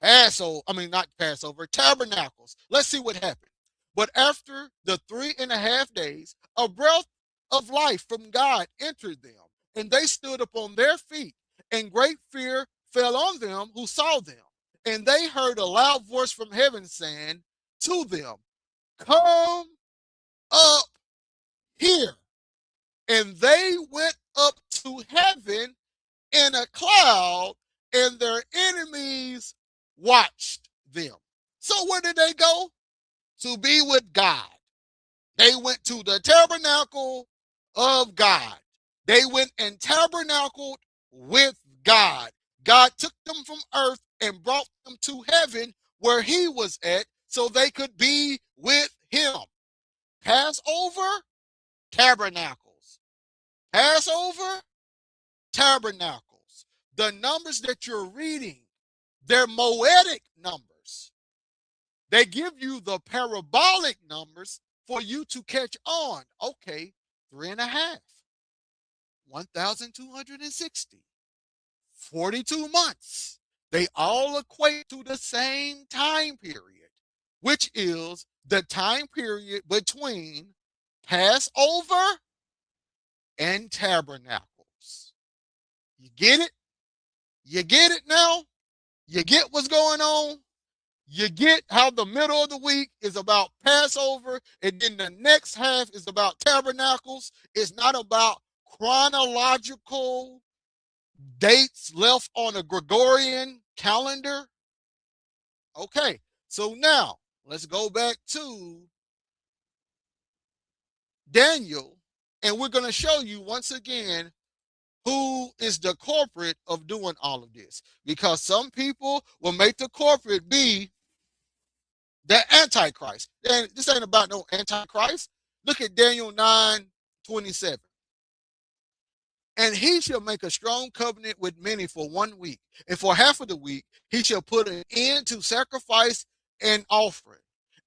Not Passover, tabernacles. Let's see what happened. But after the 3.5 days, a breath of life from God entered them, and they stood upon their feet, and great fear fell on them who saw them. And they heard a loud voice from heaven saying to them, come up here. And they went up to heaven in a cloud, and their enemies watched them. So where did they go? To be with God. They went to the tabernacle of God. They went and tabernacled with God. God took them from earth and brought them to heaven where he was at so they could be with him. Passover, tabernacles. Passover, tabernacles. The numbers that you're reading, they're Moedic numbers. They give you the parabolic numbers for you to catch on. Okay, 3.5, 1,260, 42 months. They all equate to the same time period, which is the time period between Passover and Tabernacles. You get it? You get it now? You get what's going on? You get how the middle of the week is about Passover, and then the next half is about Tabernacles. It's not about chronological dates left on a Gregorian calendar. Okay, so now let's go back to Daniel, and we're going to show you once again who is the corporate of doing all of this. Because some people will make the corporate be the Antichrist. And this ain't about no Antichrist. Look at Daniel 9:27. And he shall make a strong covenant with many for 1 week. And for half of the week, he shall put an end to sacrifice and offering.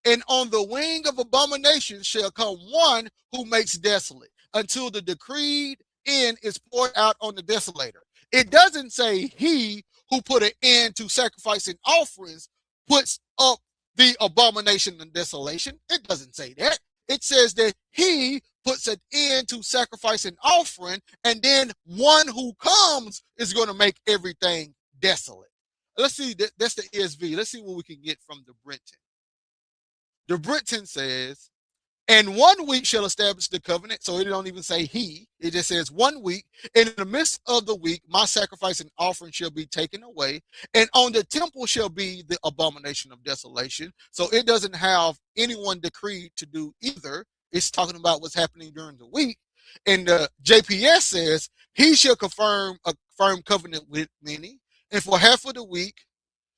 And on the wing of abomination shall come one who makes desolate until the decreed end is poured out on the desolator. It doesn't say he who put an end to sacrifice and offerings puts up the abomination and desolation. It doesn't say that. It says that he puts an end to sacrifice and offering, and then one who comes is going to make everything desolate. Let's see, that's the ESV. Let's see what we can get from the Brenton. The Brenton says, and 1 week shall establish the covenant. So it don't even say he. It just says 1 week. And in the midst of the week, my sacrifice and offering shall be taken away. And on the temple shall be the abomination of desolation. So it doesn't have anyone decreed to do either. It's talking about what's happening during the week. And the JPS says, he shall confirm a firm covenant with many. And for half of the week,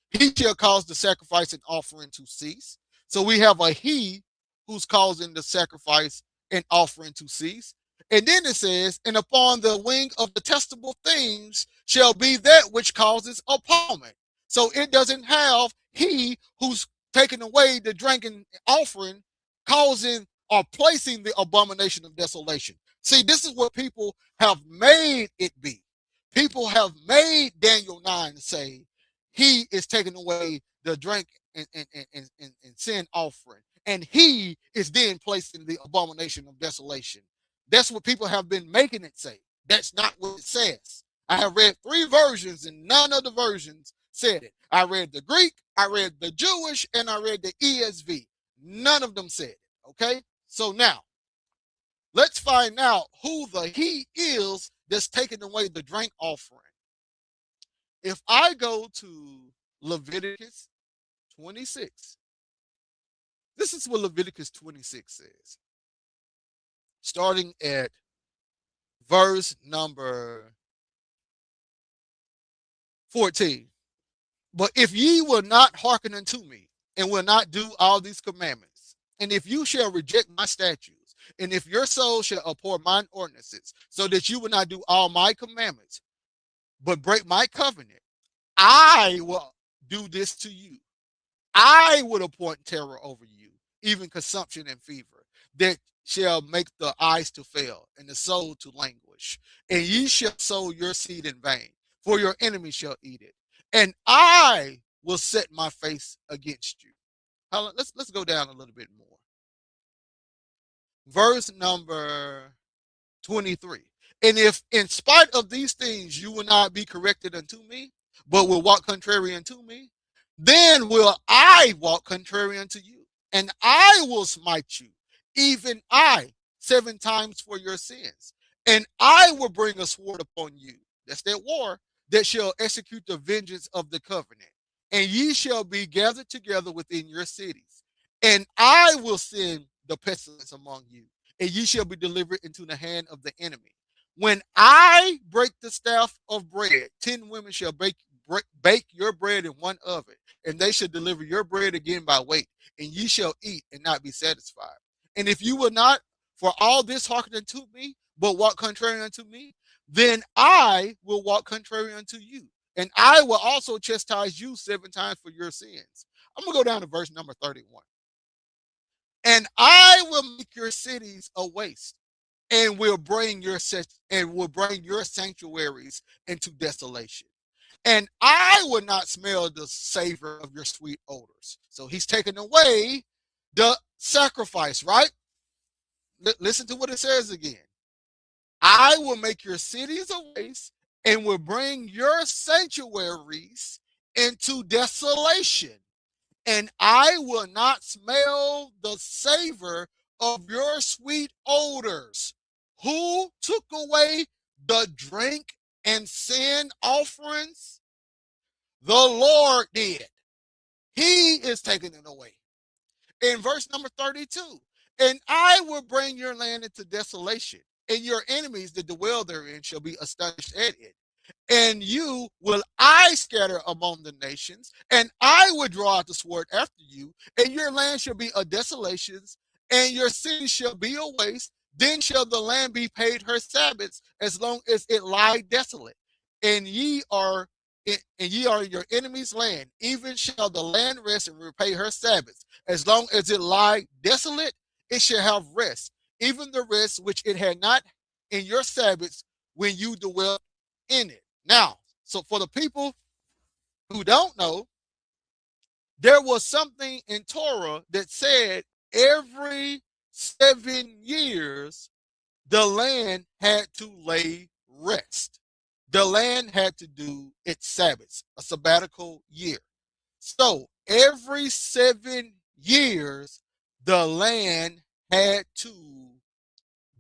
he shall cause the sacrifice and offering to cease. So we have a he who's causing the sacrifice and offering to cease. And then it says, and upon the wing of detestable things shall be that which causes appalment. So it doesn't have he who's taking away the drinking offering, causing or placing the abomination of desolation. See, this is what people have made it be. People have made Daniel 9 say he is taking away the drink and sin offering. And he is then placed in the abomination of desolation. That's what people have been making it say. That's not what it says. I have read 3 versions, and none of the versions said it. I read the Greek, I read the Jewish, and I read the ESV. None of them said it. Okay? So now, let's find out who the he is that's taking away the drink offering. If I go to Leviticus 26, this is what Leviticus 26 says. Starting at verse number 14. But if ye will not hearken unto me, and will not do all these commandments, and if you shall reject my statutes, and if your soul shall abhor mine ordinances, so that you will not do all my commandments, but break my covenant, I will do this to you. I would appoint terror over you, even consumption and fever, that shall make the eyes to fail and the soul to languish. And ye shall sow your seed in vain, for your enemy shall eat it. And I will set my face against you. Let's go down a little bit more. Verse number 23. And if in spite of these things you will not be corrected unto me, but will walk contrary unto me, then will I walk contrary unto you, and I will smite you, even I, 7 times for your sins. And I will bring a sword upon you, that's that war, that shall execute the vengeance of the covenant. And ye shall be gathered together within your cities. And I will send the pestilence among you, and ye shall be delivered into the hand of the enemy. When I break the staff of bread, 10 women shall bake your bread in one oven, and they shall deliver your bread again by weight, and ye shall eat and not be satisfied. And if you will not for all this hearken unto me, but walk contrary unto me, then I will walk contrary unto you, and I will also chastise you 7 times for your sins. I'm going to go down to verse number 31. And I will make your cities a waste, and will bring your sanctuaries into desolation. And I will not smell the savor of your sweet odors. So he's taken away the sacrifice, right? Listen to what it says again. I will make your cities a waste and will bring your sanctuaries into desolation. And I will not smell the savor of your sweet odors. Who took away the drink and sin offerings? The Lord did. He is taking it away. In verse number 32, and I will bring your land into desolation, and your enemies that dwell therein shall be astonished at it. And you will I scatter among the nations, and I will draw out the sword after you, and your land shall be a desolation, and your city shall be a waste. Then shall the land be paid her Sabbaths as long as it lie desolate. And ye are in your enemy's land, even shall the land rest and repay her Sabbaths. As long as it lie desolate, it shall have rest, even the rest which it had not in your Sabbaths when you dwelt in it. Now, so for the people who don't know, there was something in Torah that said every 7 years the land had to lay rest. The land had to do its Sabbaths, a sabbatical year. So every 7 years, the land had to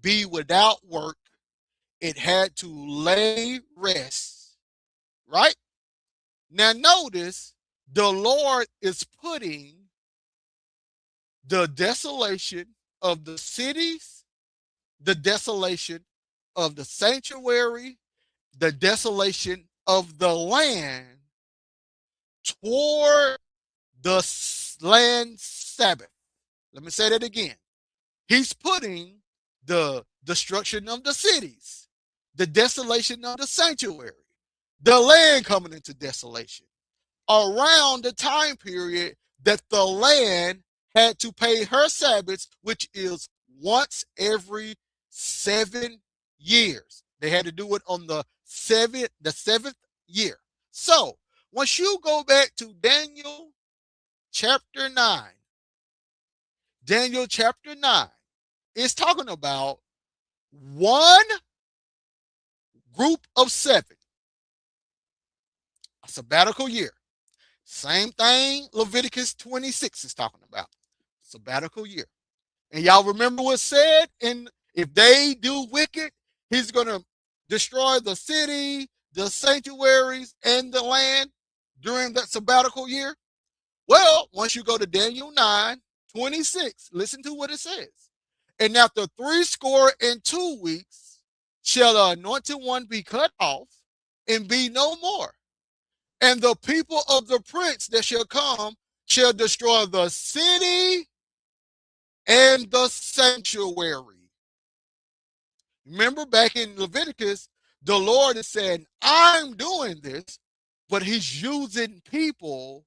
be without work. It had to lay rest, right? Now notice the Lord is putting the desolation of the cities, the desolation of the sanctuary, the desolation of the land toward the land Sabbath. Let me say that again. He's putting the destruction of the cities, the desolation of the sanctuary, the land coming into desolation around the time period that the land had to pay her Sabbaths, which is once every 7 years. They had to do it on the seventh year. So once you go back to Daniel chapter 9, Daniel chapter 9 is talking about one group of 7, a sabbatical year. Same thing Leviticus 26 is talking about, sabbatical year. And y'all remember what said? And if they do wicked, he's going to destroy the city, the sanctuaries, and the land during that sabbatical year. Well, once you go to Daniel 9:26, listen to what it says. And after 62 weeks shall the anointed one be cut off and be no more. And the people of the prince that shall come shall destroy the city and the sanctuary. Remember back in Leviticus, the Lord is saying, I'm doing this, but he's using people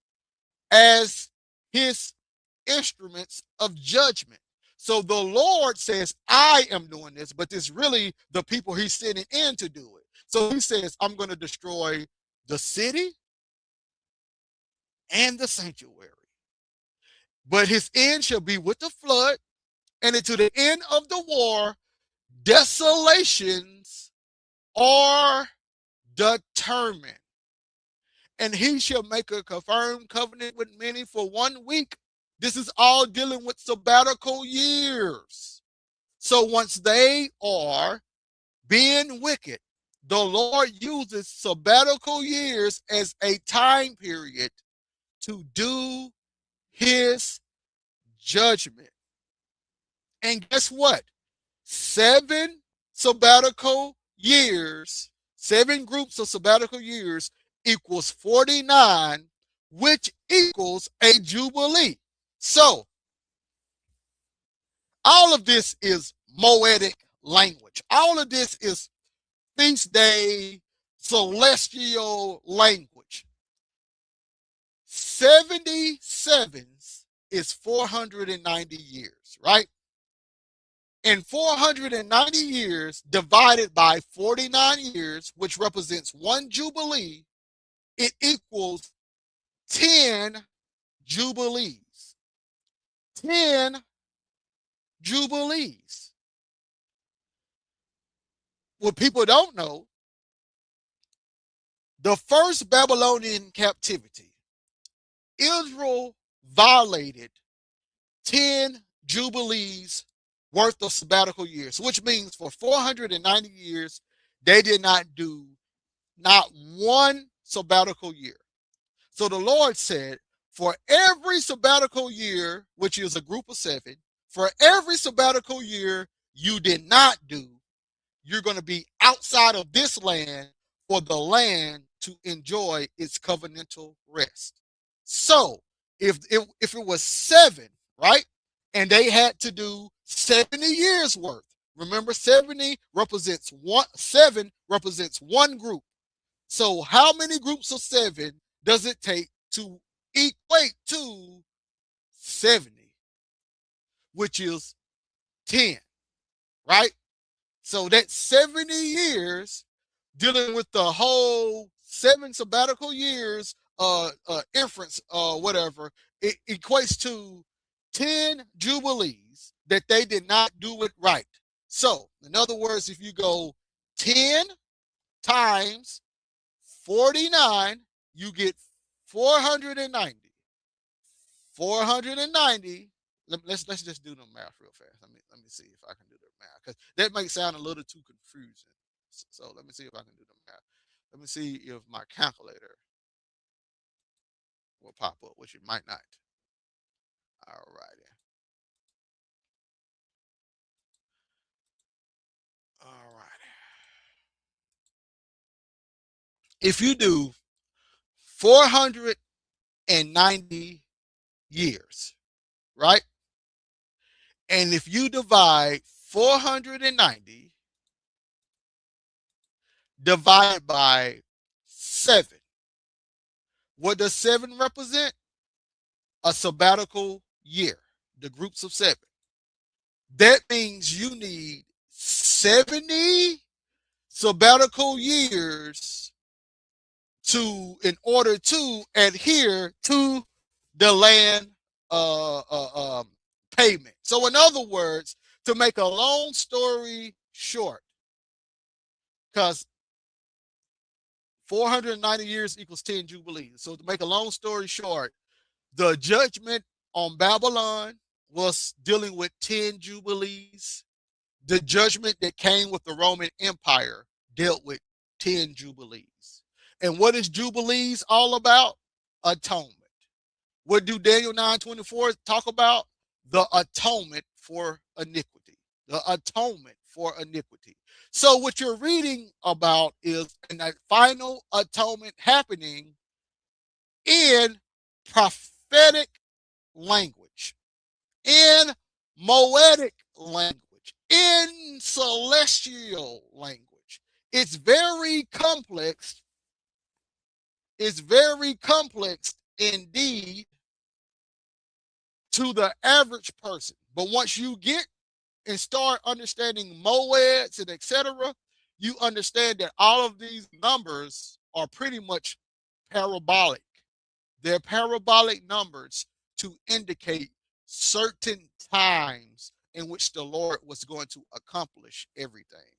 as his instruments of judgment. So the Lord says, I am doing this, but it's really the people he's sending in to do it. So he says, I'm going to destroy the city and the sanctuary. But his end shall be with the flood, and unto the end of the war, desolations are determined. And he shall make a confirmed covenant with many for 1 week. This is all dealing with sabbatical years. So once they are being wicked, the Lord uses sabbatical years as a time period to do his judgment. And guess what? 7 sabbatical years, 7 groups of sabbatical years equals 49, which equals a jubilee. So all of this is Moedic language. All of this is feast day, celestial language. 77s is 490 years, right? And 490 years divided by 49 years, which represents one jubilee, it equals 10 jubilees. 10 jubilees. What people don't know, the first Babylonian captivity, Israel violated 10 jubilees worth of sabbatical years, which means for 490 years, they did not do not one sabbatical year. So the Lord said, for every sabbatical year, which is a group of 7, for every sabbatical year you did not do, you're going to be outside of this land for the land to enjoy its covenantal rest. So if it was 7, right, and they had to do 70 years worth, remember 70 represents one, 7 represents one group. So how many groups of 7 does it take to equate to 70, which is 10, right? So that's 70 years dealing with the whole 7 sabbatical years, inference, whatever. It equates to 10 jubilees that they did not do it right. So, in other words, if you go 10 times 49, you get 490. 490. Let's just do the math real fast. Let me see if I can do the math, because that might sound a little too confusing. So let me see if I can do the math. Let me see if my calculator will pop up, which it might not. All righty. All righty. If you do 490 years, right? And if you divide 490 divided by 7, what does 7 represent? A sabbatical year, the groups of 7. That means you need 70 sabbatical years in order to adhere to the land payment. So in other words, to make a long story short, because 490 years equals 10 jubilees. So to make a long story short, the judgment on Babylon was dealing with 10 jubilees. The judgment that came with the Roman Empire dealt with 10 jubilees. And what is jubilees all about? Atonement. What do Daniel 9:24 talk about? The atonement for iniquity. The atonement for iniquity. So what you're reading about is a final atonement happening in prophetic language, in Moedic language, in celestial language. It's very complex. It's very complex indeed to the average person. But once you get and start understanding moeds and etc., you understand that all of these numbers are pretty much parabolic. They're parabolic numbers to indicate certain times in which the Lord was going to accomplish everything.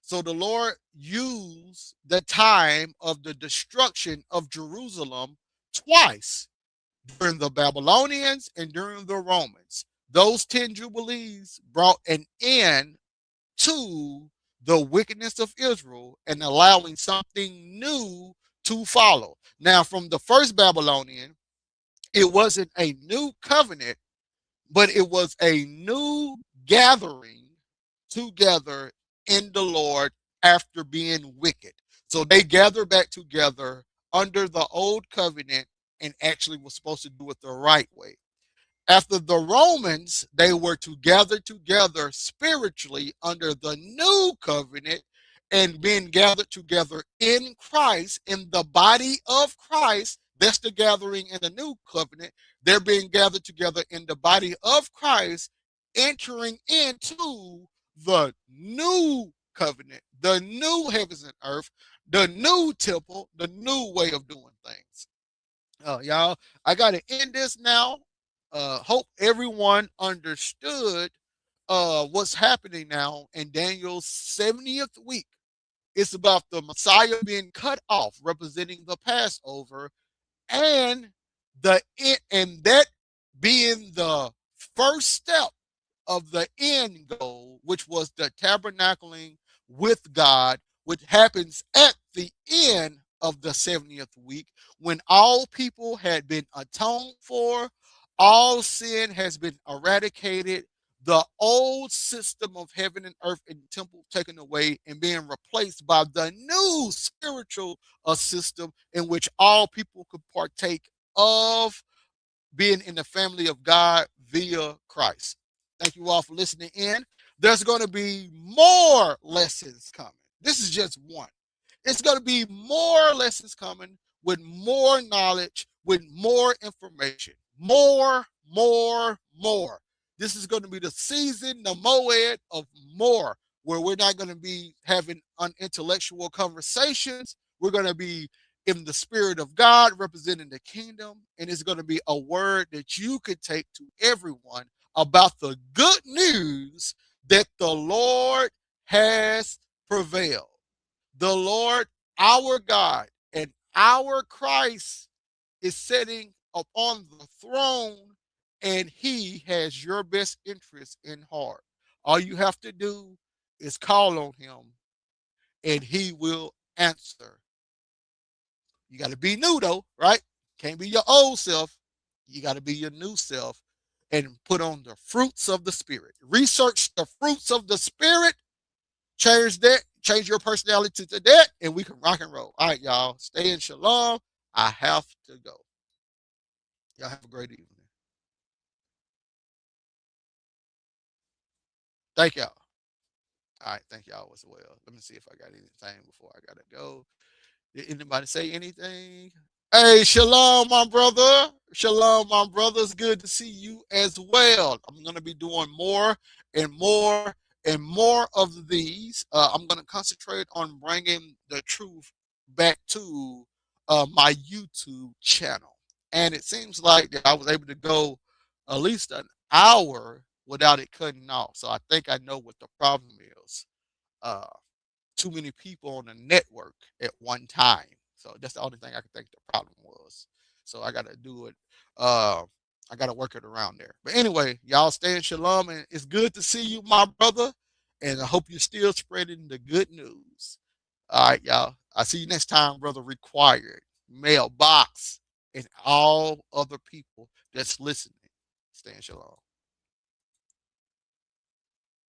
So the Lord used the time of the destruction of Jerusalem twice, during the Babylonians and during the Romans. Those 10 jubilees brought an end to the wickedness of Israel and allowing something new to follow. Now, from the first Babylonian, it wasn't a new covenant, but it was a new gathering together in the Lord after being wicked. So they gathered back together under the old covenant and actually was supposed to do it the right way. After the Romans, they were to gather together spiritually under the new covenant and being gathered together in Christ, in the body of Christ, That's the gathering in the new covenant. They're being gathered together in the body of Christ, entering into the new covenant, the new heavens and earth, the new temple, the new way of doing things. Y'all, I got to end this now. Hope everyone understood what's happening now in Daniel's 70th week. It's about the Messiah being cut off, representing the Passover, and and that being the first step of the end goal, which was the tabernacling with God, which happens at the end of the 70th week when all people had been atoned for, all sin has been eradicated, the old system of heaven and earth and temple taken away and being replaced by the new spiritual system in which all people could partake of being in the family of God via Christ. Thank you all for listening in. There's going to be more lessons coming. This is just one. It's going to be more lessons coming with more knowledge, with more information. More. This is going to be the season, the moed of more, where we're not going to be having unintellectual conversations. We're going to be in the spirit of God representing the kingdom. And it's going to be a word that you could take to everyone about the good news that the Lord has prevailed. The Lord, our God, and our Christ is sitting upon the throne, and he has your best interest in heart. All you have to do is call on him, and he will answer. You got to be new, though, right? Can't be your old self. You got to be your new self and put on the fruits of the Spirit. Research the fruits of the Spirit. Change your personality to that, and we can rock and roll. All right, y'all. Stay in shalom. I have to go. Y'all have a great evening. Thank y'all. All right, thank y'all as well. Let me see if I got anything before I gotta go. Did anybody say anything? Hey, shalom, my brother. Shalom, my brother. It's good to see you as well. I'm going to be doing more and more and more of these. I'm going to concentrate on bringing the truth back to my YouTube channel. And it seems like that I was able to go at least an hour without it cutting off. So I think I know what the problem is. Uh, Too many people on the network at one time. So that's the only thing I could think the problem was. So I got to do it. I got to work it around there. But anyway, y'all stay in shalom, and it's good to see you, my brother. And I hope you're still spreading the good news. All right, y'all. I'll see you next time, brother. Required mailbox and all other people that's listening. Stay in shalom.